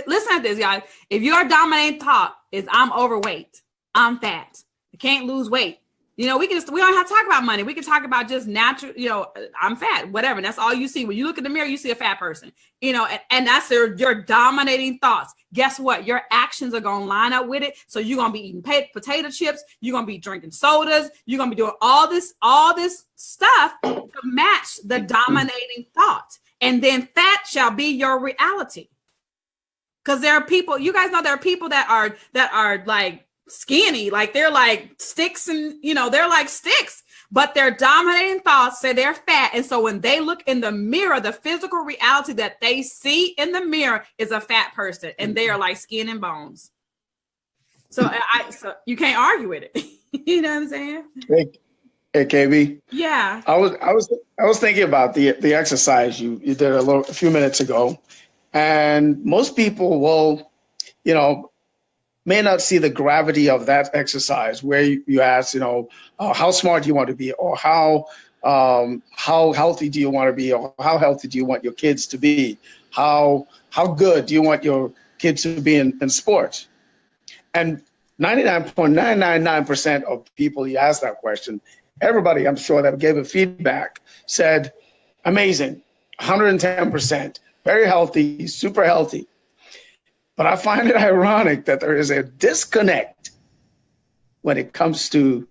Listen to this, guys. If your dominating thought is I'm overweight, I'm fat, I can't lose weight. You know, we don't have to talk about money. We can talk about just natural, you know, I'm fat, whatever. And that's all you see. When you look in the mirror, you see a fat person, you know, and that's your dominating thoughts. Guess what? Your actions are going to line up with it. So you're going to be eating potato chips. You're going to be drinking sodas. You're going to be doing all this stuff to match the dominating thought. And then fat shall be your reality. Because there are people, you guys know there are people that are like skinny, like they're like sticks, and you know, they're like sticks, but their dominating thoughts say they're fat. And so when they look in the mirror, the physical reality that they see in the mirror is a fat person, and they are like skin and bones. So you can't argue with it. You know what I'm saying? Hey, KB. Yeah. I was thinking about the exercise you did a few minutes ago. And most people will, you know, may not see the gravity of that exercise where you ask, you know, how smart do you want to be, or how healthy do you want to be, or how healthy do you want your kids to be, how good do you want your kids to be in sports? And 99.999% of people you ask that question, everybody I'm sure that gave a feedback said, amazing, 110%. Very healthy, super healthy. But I find it ironic that there is a disconnect when it comes to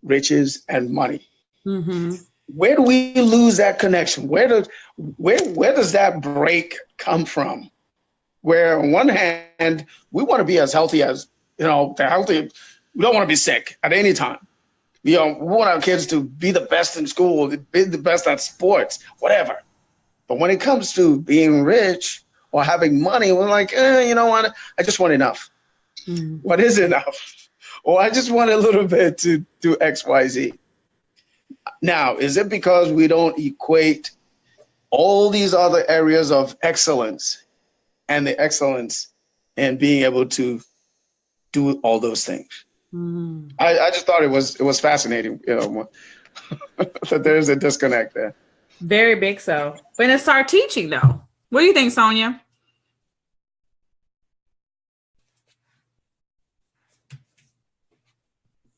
riches and money. Mm-hmm. Where do we lose that connection? Where does that break come from? Where on one hand, we want to be as healthy as, we don't want to be sick at any time. We want our kids to be the best in school, be the best at sports, whatever. But when it comes to being rich or having money, we're like, you know what? I just want enough. Mm-hmm. What is enough? Or I just want a little bit to do X, Y, Z. Now, is it because we don't equate all these other areas of excellence and the excellence in being able to do all those things? Mm. I just thought it was fascinating, that there's a disconnect there. Very big so. When it start teaching though. What do you think, Sonia?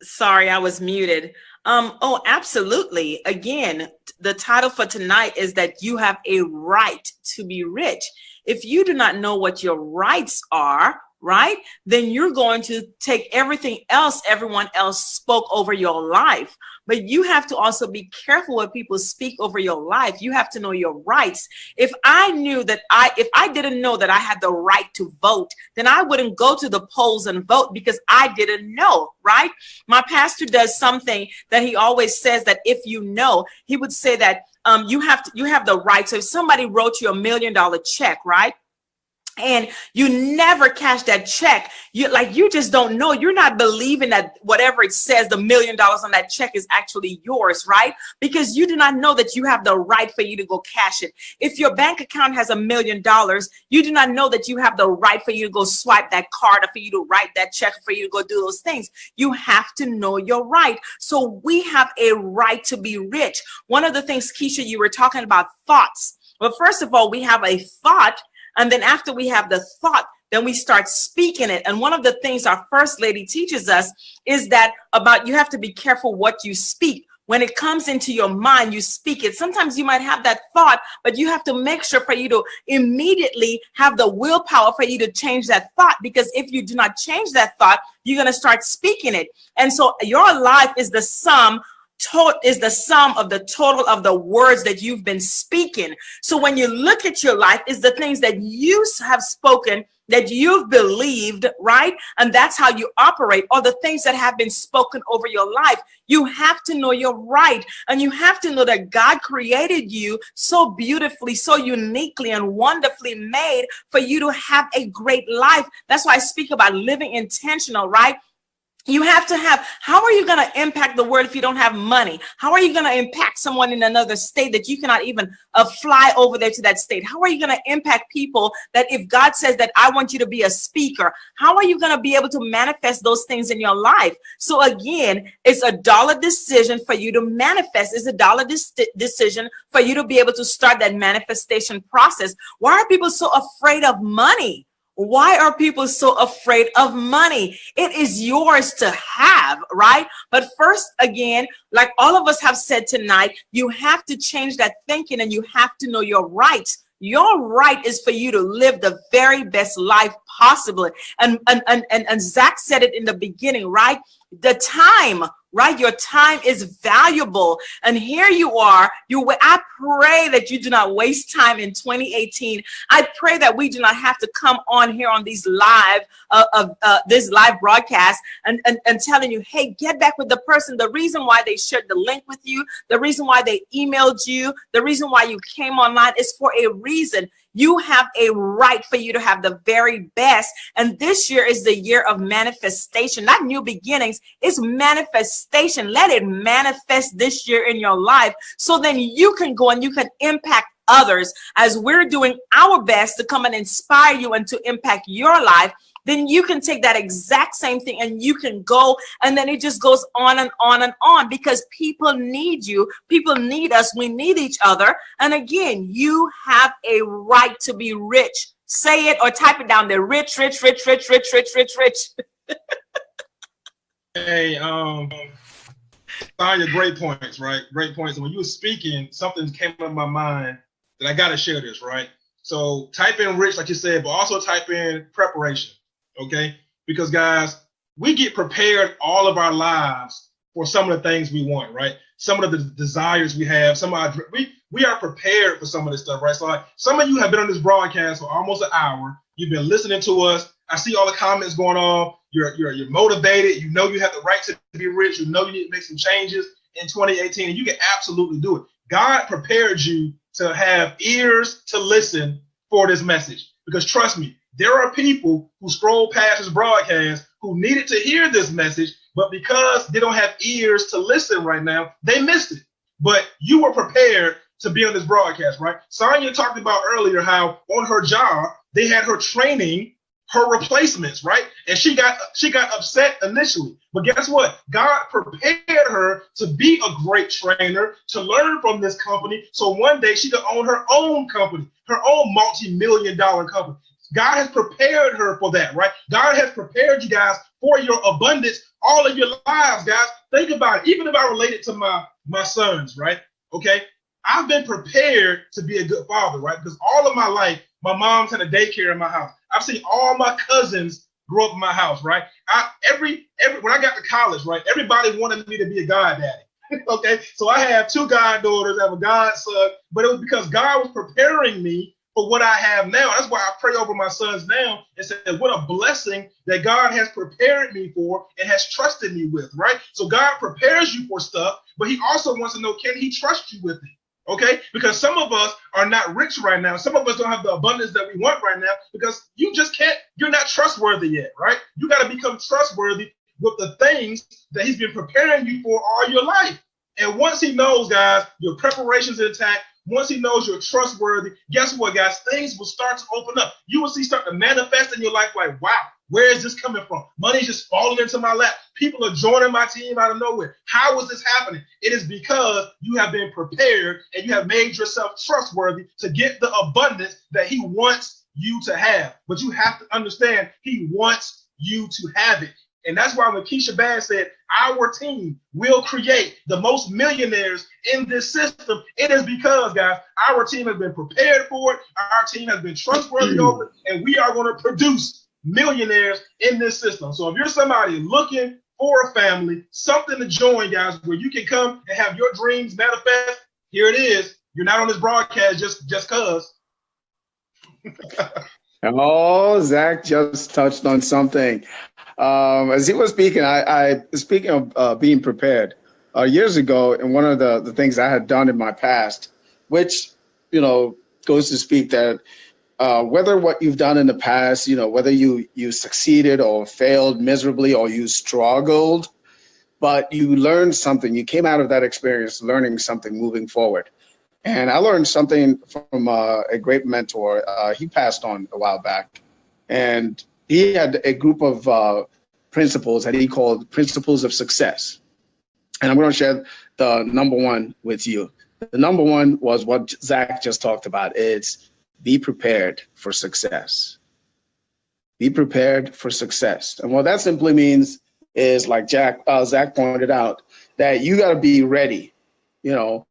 Sorry, I was muted. Oh, absolutely. Again, the title for tonight is that you have a right to be rich. If you do not know what your rights are, right, then you're going to take everything else everyone else spoke over your life. But you have to also be careful what people speak over your life. You have to know your rights. If I didn't know that I had the right to vote, then I wouldn't go to the polls and vote because I didn't know, right? My pastor does something that he always says, that if you know, he would say that you have the right. So if somebody wrote you $1 million check, right, and you never cash that check, you just don't know. You're not believing that whatever it says, the $1 million on that check is actually yours, right? Because you do not know that you have the right for you to go cash it. If your bank account has $1 million, you do not know that you have the right for you to go swipe that card, or for you to write that check, for you to go do those things. You have to know your right. So we have a right to be rich. One of the things, Keysha, you were talking about thoughts. Well, first of all, we have a thought. And then after we have the thought, then we start speaking it. And one of the things our First Lady teaches us is that you have to be careful what you speak. When it comes into your mind, you speak it. Sometimes you might have that thought, but you have to make sure for you to immediately have the willpower for you to change that thought. Because if you do not change that thought, you're going to start speaking it. And so your life is the sum of the total of the words that you've been speaking. So when you look at your life, is the things that you have spoken, that you've believed, right? And that's how you operate, or the things that have been spoken over your life. You have to know your right. And you have to know that God created you so beautifully, so uniquely and wonderfully made for you to have a great life. That's why I speak about living intentional, right? You have to have, how are you going to impact the world if you don't have money? How are you going to impact someone in another state that you cannot even fly over there to that state? How are you going to impact people that if God says that I want you to be a speaker, how are you going to be able to manifest those things in your life? So again, it's a dollar decision for you to manifest. It's a dollar decision for you to be able to start that manifestation process. Why are people so afraid of money? Why are people so afraid of money? It is yours to have, right? But first, again, like all of us have said tonight, you have to change that thinking and you have to know your rights. Your right is for you to live the very best life possible. And Zach said it in the beginning, right? The time, right? Your time is valuable. And here you are. I pray that you do not waste time in 2018. I pray that we do not have to come on here on these this live broadcast and telling you, hey, get back with the person. The reason why they shared the link with you, the reason why they emailed you, the reason why you came online is for a reason. You have a right for you to have the very best. And this year is the year of manifestation, not new beginnings. It's manifestation. Let it manifest this year in your life. So then you can go and you can impact others as we're doing our best to come and inspire you and to impact your life. Then you can take that exact same thing and you can go, and then it just goes on and on and on, because people need you. People need us. We need each other. And again, you have a right to be rich. Say it or type it down there. Rich, rich, rich, rich, rich, rich, rich, rich. Hey, Sonia, great points, right? Great points. And when you were speaking, something came up in my mind that I got to share this, right? So type in rich, like you said, but also type in preparation. Okay, because guys, we get prepared all of our lives for some of the things we want, right? Some of the desires we have, we are prepared for some of this stuff, right? So like some of you have been on this broadcast for almost an hour. You've been listening to us. I see all the comments going on. You're motivated. You know you have the right to be rich. You know you need to make some changes in 2018, and you can absolutely do it. God prepared you to have ears to listen for this message, because trust me, there are people who scroll past this broadcast who needed to hear this message, but because they don't have ears to listen right now, they missed it. But you were prepared to be on this broadcast, right? Sonia talked about earlier how on her job, they had her training her replacements, right? And she got upset initially. But guess what? God prepared her to be a great trainer, to learn from this company, so one day she could own her own company, her own multi-million-dollar company. God has prepared her for that, right? God has prepared you guys for your abundance all of your lives, guys. Think about it. Even if I relate it to my sons, right? Okay? I've been prepared to be a good father, right? Because all of my life, my mom's had a daycare in my house. I've seen all my cousins grow up in my house, right? When I got to college, right, everybody wanted me to be a goddaddy. Okay? So I have 2 goddaughters, I have a godson, but it was because God was preparing me for what I have now. That's why I pray over my sons now and say, what a blessing that God has prepared me for and has trusted me with, right? So God prepares you for stuff, but he also wants to know, can he trust you with it? Okay, because some of us are not rich right now. Some of us don't have the abundance that we want right now because you just can't, you're not trustworthy yet, right? You got to become trustworthy with the things that he's been preparing you for all your life. And once he knows, guys, your preparation's intact, once he knows you're trustworthy, guess what, guys? Things will start to open up. You will see start to manifest in your life like, wow, where is this coming from? Money's just falling into my lap. People are joining my team out of nowhere. How is this happening? It is because you have been prepared and you have made yourself trustworthy to get the abundance that he wants you to have. But you have to understand he wants you to have it. And that's why when Keysha Bass said, our team will create the most millionaires in this system, it is because, guys, our team has been prepared for it. Our team has been trustworthy over it, and we are going to produce millionaires in this system. So if you're somebody looking for a family, something to join, guys, where you can come and have your dreams manifest, here it is. You're not on this broadcast just because. Oh, Zach just touched on something. As he was speaking, I speaking of being prepared, years ago, and one of the things I had done in my past, which, goes to speak that whether what you've done in the past, whether you succeeded or failed miserably or you struggled, but you learned something, you came out of that experience learning something moving forward. And I learned something from a great mentor. He passed on a while back, and he had a group of principles that he called principles of success. And I'm going to share the number one with you. The number one was what Zach just talked about. It's be prepared for success. Be prepared for success. And what that simply means is, like Zach pointed out, that you got to be ready. You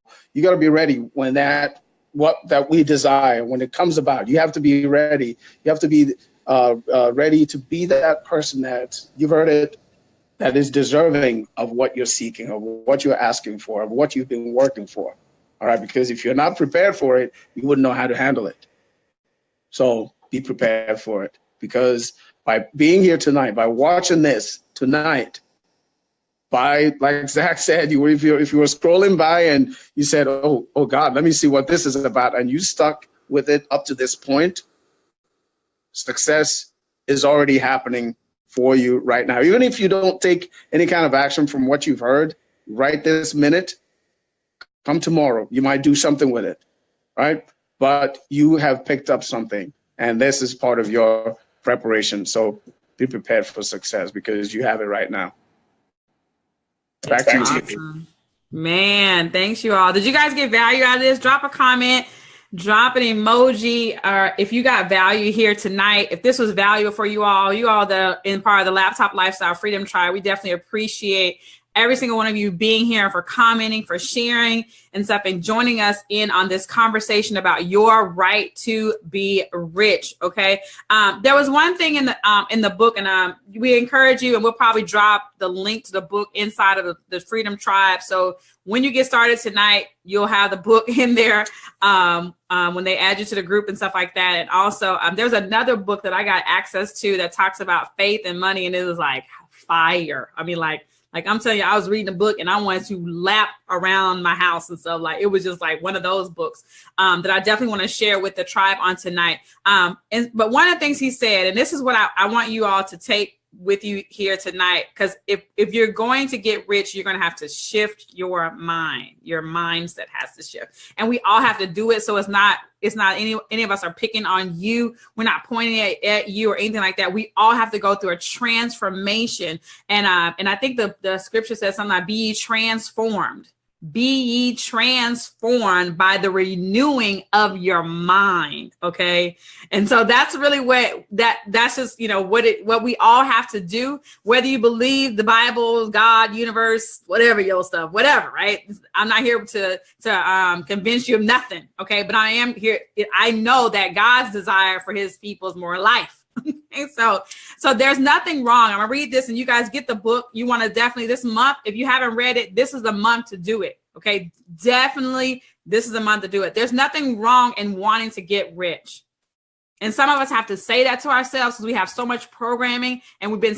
got to be ready when that we desire, when it comes about. You have to be ready. You have to be ready to be that person that, you've heard it, that is deserving of what you're seeking, of what you're asking for, of what you've been working for. All right, because if you're not prepared for it, you wouldn't know how to handle it. So be prepared for it, because by being here tonight, by watching this tonight, by, like Zach said, if you were scrolling by and you said, oh God, let me see what this is about, and you stuck with it up to this point, success is already happening for you right now. Even if you don't take any kind of action from what you've heard right this minute, come tomorrow, you might do something with it, right? But you have picked up something, and this is part of your preparation. So be prepared for success, because you have it right now. Back to you. Awesome. Man, thanks you all. Did you guys get value out of this? Drop a comment, drop an emoji, or if you got value here tonight, if this was valuable for you all that are in part of the Laptop Lifestyle Freedom Tribe, we definitely appreciate every single one of you being here, for commenting, for sharing and stuff, and joining us in on this conversation about your right to be rich. Okay. There was one thing in the book, and we encourage you, and we'll probably drop the link to the book inside of the Freedom Tribe. So when you get started tonight, you'll have the book in there when they add you to the group and stuff like that. And also, there's another book that I got access to that talks about faith and money, and it was like fire. I mean, like I'm telling you, I was reading a book and I wanted to lap around my house and stuff. Like, it was just like one of those books that I definitely want to share with the tribe on tonight. But one of the things he said, and this is what I want you all to take with you here tonight, because if you're going to get rich, you're going to have to shift your mind. Your mindset has to shift, and we all have to do it. So it's not any of us are picking on you. We're not pointing at you or anything like that. We all have to go through a transformation, and I think the scripture says something like, "Be ye transformed." Be ye transformed by the renewing of your mind. Okay. And so that's really that's just, what we all have to do, whether you believe the Bible, God, universe, whatever your stuff, whatever, right? I'm not here to convince you of nothing. Okay. But I am here. I know that God's desire for his people is more life. And so there's nothing wrong. I'm gonna read this, and you guys get the book. You want to definitely this month, if you haven't read it, this is the month to do it. Okay, definitely, this is the month to do it. There's nothing wrong in wanting to get rich. And some of us have to say that to ourselves because we have so much programming, and we've been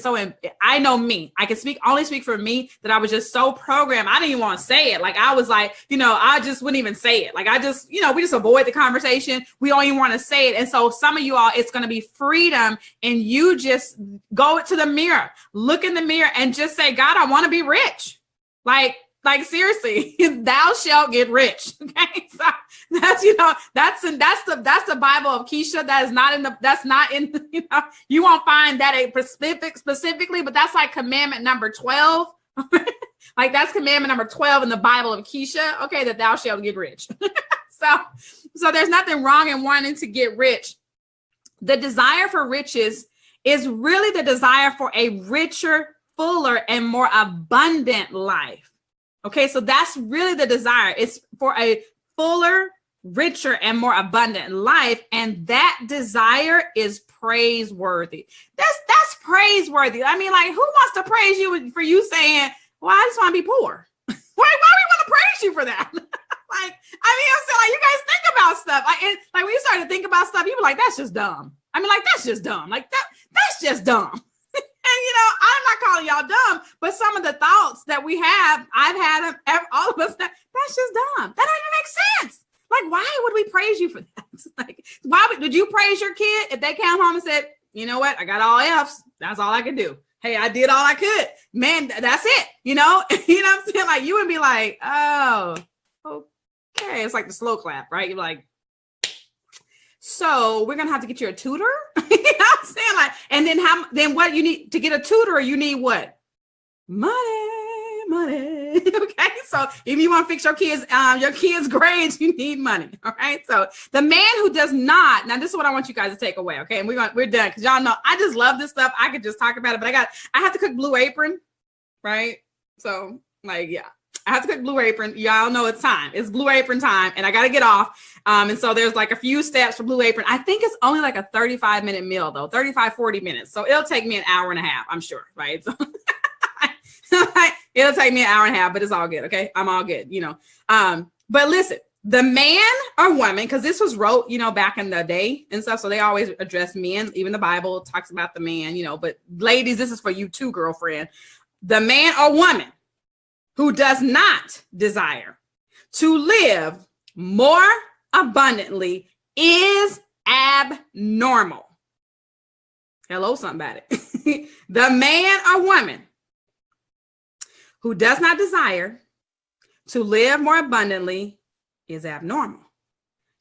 I know me, I can only speak for me, that I was just so programmed. I didn't even want to say it. Like, I was like, I just wouldn't even say it. Like, I just, we just avoid the conversation. We don't even want to say it. And so some of you all, it's going to be freedom. And you just go to the mirror, look in the mirror and just say, God, I want to be rich. Like seriously, thou shalt get rich. Okay, so that's the Bible of Keysha. That's not in you won't find that specifically, but that's like commandment number 12. Like, that's commandment number 12 in the Bible of Keysha. Okay, that thou shalt get rich. So there's nothing wrong in wanting to get rich. The desire for riches is really the desire for a richer, fuller, and more abundant life. Okay, so that's really the desire. It's for a fuller, richer, and more abundant life. And that desire is praiseworthy. That's praiseworthy. I mean, like, who wants to praise you for you saying, well, I just want to be poor? Why do we want to praise you for that? I'm saying, like, you guys think about stuff. Like when you start to think about stuff, you be like, that's just dumb. I mean, like, that's just dumb. Like, that's just dumb. And, I'm not calling y'all dumb, but some of the thoughts that I've had, all of us, that's just dumb. That doesn't even make sense. Like, why would we praise you for that? Like, did you praise your kid if they came home and said, you know what, I got all F's. That's all I could do. Hey, I did all I could. Man, that's it. You know what I'm saying? Like, you would be like, oh, okay. It's like the slow clap, right? You're like, so we're going to have to get you a tutor. You know what I'm saying? Like, and then what you need to get a tutor, you need what? Money. Okay. So if you want to fix your kids' grades, you need money. All right. So the man who does not, now this is what I want you guys to take away. Okay. And we're done. Cause y'all know, I just love this stuff. I could just talk about it, but I have to cook Blue Apron. Right. So like, yeah. I have to cook Blue Apron. Y'all know it's time. It's Blue Apron time, and I got to get off. And so there's like a few steps for Blue Apron. I think it's only like a 35-minute meal, though, 40 minutes. So it'll take me an hour and a half, I'm sure, right? So it'll take me an hour and a half, but it's all good, okay? I'm all good, But listen, the man or woman, because this was wrote, back in the day and stuff, so they always address men. Even the Bible talks about the man, but ladies, this is for you too, girlfriend. The man or woman who does not desire to live more abundantly is abnormal. Hello, somebody. The man or woman who does not desire to live more abundantly is abnormal.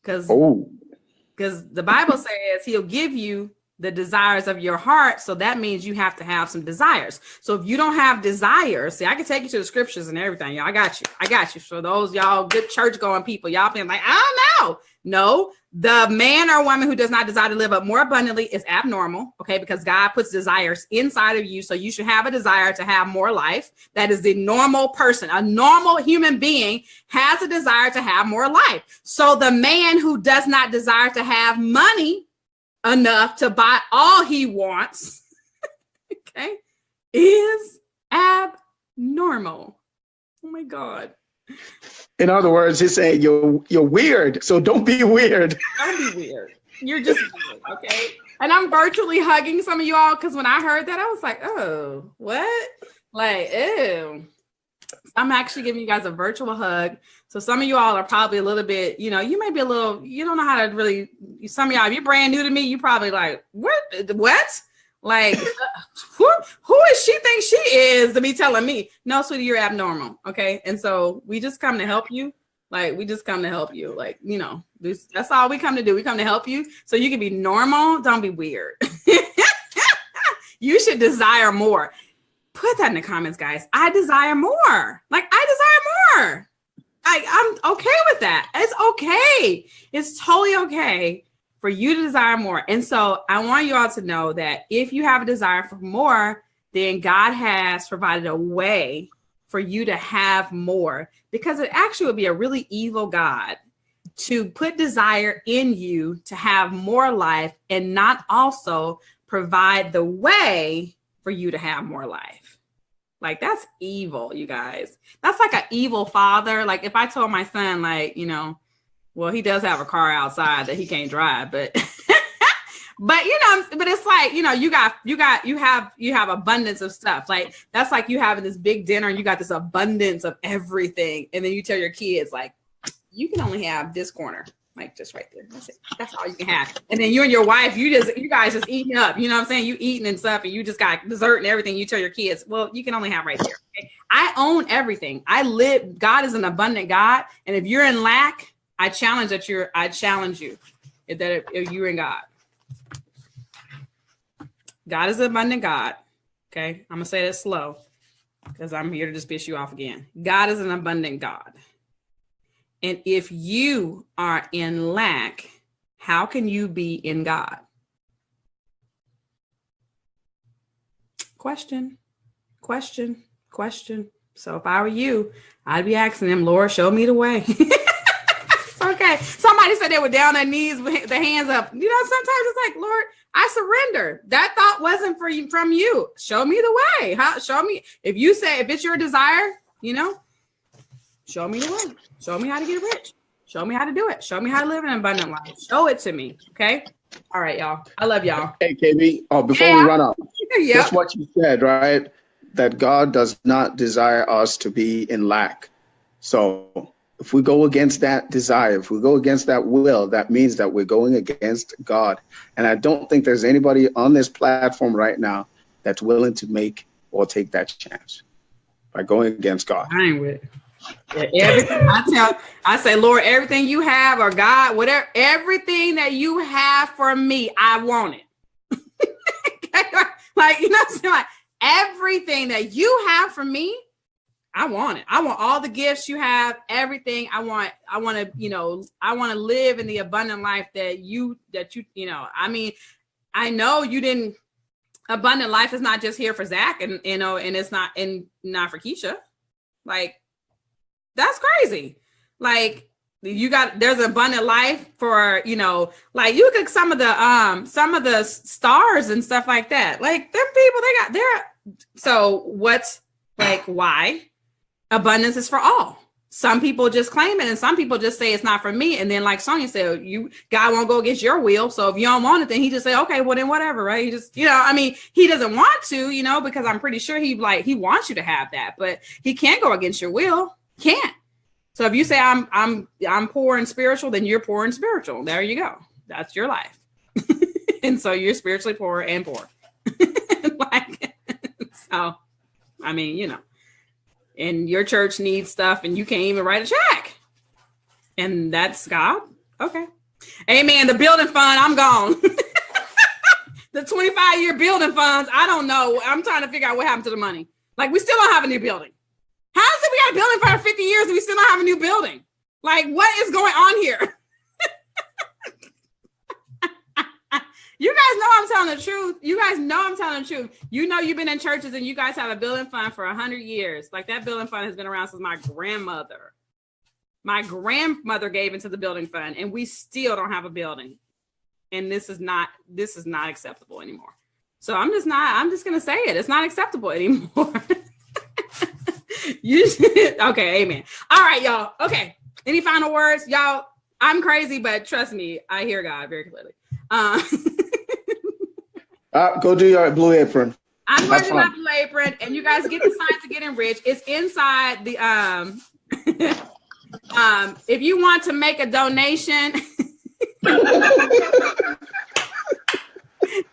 Because the Bible says he'll give you the desires of your heart. So that means you have to have some desires. So if you don't have desires, see, I can take you to the scriptures and everything. Y'all, I got you. For those y'all good church going people, y'all being like, I don't know. No, the man or woman who does not desire to live up more abundantly is abnormal. Okay. Because God puts desires inside of you. So you should have a desire to have more life. That is the normal person. A normal human being has a desire to have more life. So the man who does not desire to have money enough to buy all he wants, okay, is abnormal. Oh my God. In other words, he's saying you're weird, so don't be weird. Don't be weird. You're just weird, okay? And I'm virtually hugging some of you all because when I heard that, I was like, oh, what? Like, ew. I'm actually giving you guys a virtual hug. So some of you all are probably a little bit, you know, you may be a little, you don't know how to really, some of y'all, if you're brand new to me, you probably like, what? Like, who is she think she is to be telling me? No, sweetie, you're abnormal. Okay. And so we just come to help you. Like, we just come to help you. Like, you know, that's all we come to do. We come to help you so you can be normal. Don't be weird. You should desire more. Put that in the comments, guys. I desire more. Like, I desire more. I'm okay with that. It's okay. It's totally okay for you to desire more. And so I want you all to know that if you have a desire for more, then God has provided a way for you to have more, because it actually would be a really evil God to put desire in you to have more life and not also provide the way for you to have more life. Like, that's evil, you guys. That's like an evil father. Like, if I told my son, like, you know, well, he does have a car outside that he can't drive, but but you know, but it's like, you know, you have abundance of stuff. Like, that's like you having this big dinner and you got this abundance of everything, and then you tell your kids, like, you can only have this corner, like just right there. That's it. That's all you can have. And then you and your wife, you guys just eating up. You know what I'm saying? You eating and stuff, and you just got dessert and everything. You tell your kids, well, you can only have right there. Okay? I own everything. God is an abundant God, and if you're in lack, I challenge you if you're in God. God is an abundant God. Okay. I'm going to say that slow because I'm here to just piss you off again. God is an abundant God. And if you are in lack, how can you be in God? Question. So if I were you, I'd be asking him, Lord, show me the way. Okay. Somebody said they were down their knees with their hands up. You know, sometimes it's like, Lord, I surrender. That thought wasn't from you. Show me the way. Show me. If it's your desire, you know, show me the way. Show me how to get rich. Show me how to do it. Show me how to live an abundant life. Show it to me. Okay. All right, y'all. I love y'all. Hey, KB, before we run out, that's what you said, right? That God does not desire us to be in lack. So if we go against that desire, if we go against that will, that means that we're going against God. And I don't think there's anybody on this platform right now that's willing to make or take that chance by going against God. I ain't with it. Yeah, everything I say, Lord, everything you have, or God, whatever, everything that you have for me, I want it. Like, you know what I'm saying? Like, everything that you have for me, I want it. I want all the gifts you have, everything. I want to, you know, I want to live in the abundant life that you, know, I mean, I know you didn't, abundant life is not just here for Zach and, you know, and it's not for Keysha. Like, that's crazy. Like, there's abundant life for, you know, like you could, some of the stars and stuff like that. Like, them people, so what's like, why? Abundance is for all. Some people just claim it, and some people just say it's not for me. And then, like Sonia said, God won't go against your will. So if you don't want it, then he just say, okay, well then whatever, right? He just, you know, I mean, he doesn't want to, you know, because I'm pretty sure he wants you to have that, but he can't go against your will. Can't. So if you say I'm poor and spiritual, then you're poor and spiritual. There you go. That's your life. And so you're spiritually poor and poor. Like, so, I mean, you know. And your church needs stuff and you can't even write a check. And that's God. Okay. Amen. The building fund, I'm gone. the 25-year building funds. I don't know. I'm trying to figure out what happened to the money. Like, we still don't have a new building. How is it we got a building fund for 50 years and we still don't have a new building? Like, what is going on here? You guys know I'm telling the truth. You guys know I'm telling the truth. You know, you've been in churches and you guys have a building fund for 100 years. Like, that building fund has been around since my grandmother. My grandmother gave into the building fund, and we still don't have a building. And this is not acceptable anymore. So I'm just going to say it. It's not acceptable anymore. Okay, amen. All right, y'all. Okay. Any final words? Y'all, I'm crazy, but trust me, I hear God very clearly. Go do your blue apron. I'm going to do my blue apron, and you guys get the sign to get enriched. It's inside the if you want to make a donation,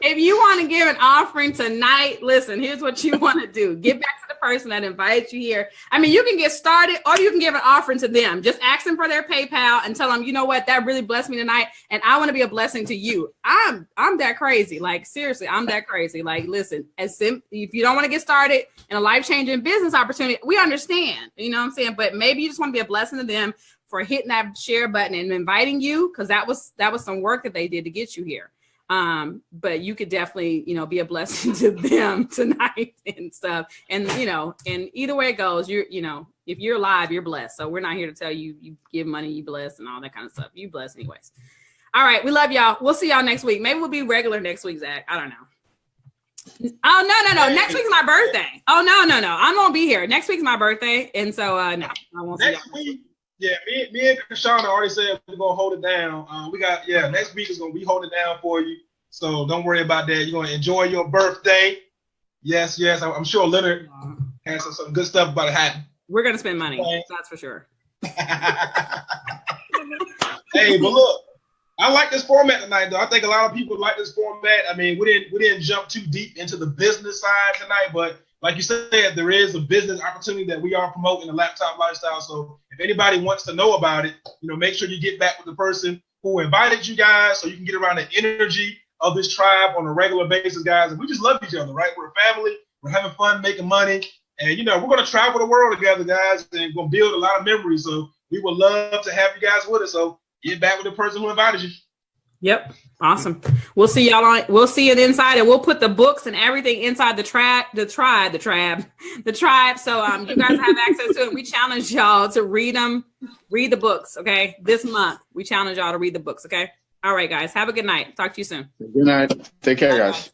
if you want to give an offering tonight, listen, here's what you want to do. Get back to the person that invited you here. I mean, you can get started or you can give an offering to them. Just ask them for their PayPal and tell them, you know what, that really blessed me tonight. And I want to be a blessing to you. I'm that crazy. Like, seriously, I'm that crazy. Like, listen, if you don't want to get started in a life-changing business opportunity, we understand, you know what I'm saying? But maybe you just want to be a blessing to them for hitting that share button and inviting you, because that was some work that they did to get you here. But you could definitely, be a blessing to them tonight and stuff. And, and either way it goes, if you're alive, you're blessed. So we're not here to tell you, you give money, you bless and all that kind of stuff. You bless anyways. All right. We love y'all. We'll see y'all next week. Maybe we'll be regular next week, Zach. I don't know. Oh, no. Next week's my birthday. Oh, no. I'm going to be here. Next week's my birthday. And so, no, I won't see y'all. Next week. Yeah, me and Krishana already said we're gonna hold it down. Next week is gonna be holding it down for you. So don't worry about that. You're gonna enjoy your birthday. Yes. I'm sure Leonard has some good stuff about to happen. We're gonna spend money. Okay. That's for sure. Hey, but look, I like this format tonight, though. I think a lot of people like this format. I mean, we didn't jump too deep into the business side tonight, but like you said, there is a business opportunity that we are promoting, the laptop lifestyle. So if anybody wants to know about it, make sure you get back with the person who invited you guys so you can get around the energy of this tribe on a regular basis, guys. And we just love each other, right? We're a family. We're having fun, making money. And, we're going to travel the world together, guys, and we're going to build a lot of memories. So we would love to have you guys with us. So get back with the person who invited you. Yep. Awesome. We'll see y'all we'll see it inside, and we'll put the books and everything inside the tribe. So you guys have access to it. We challenge y'all to read the books. Okay. This month, we challenge y'all to read the books. Okay. All right, guys. Have a good night. Talk to you soon. Good night. Take care, guys.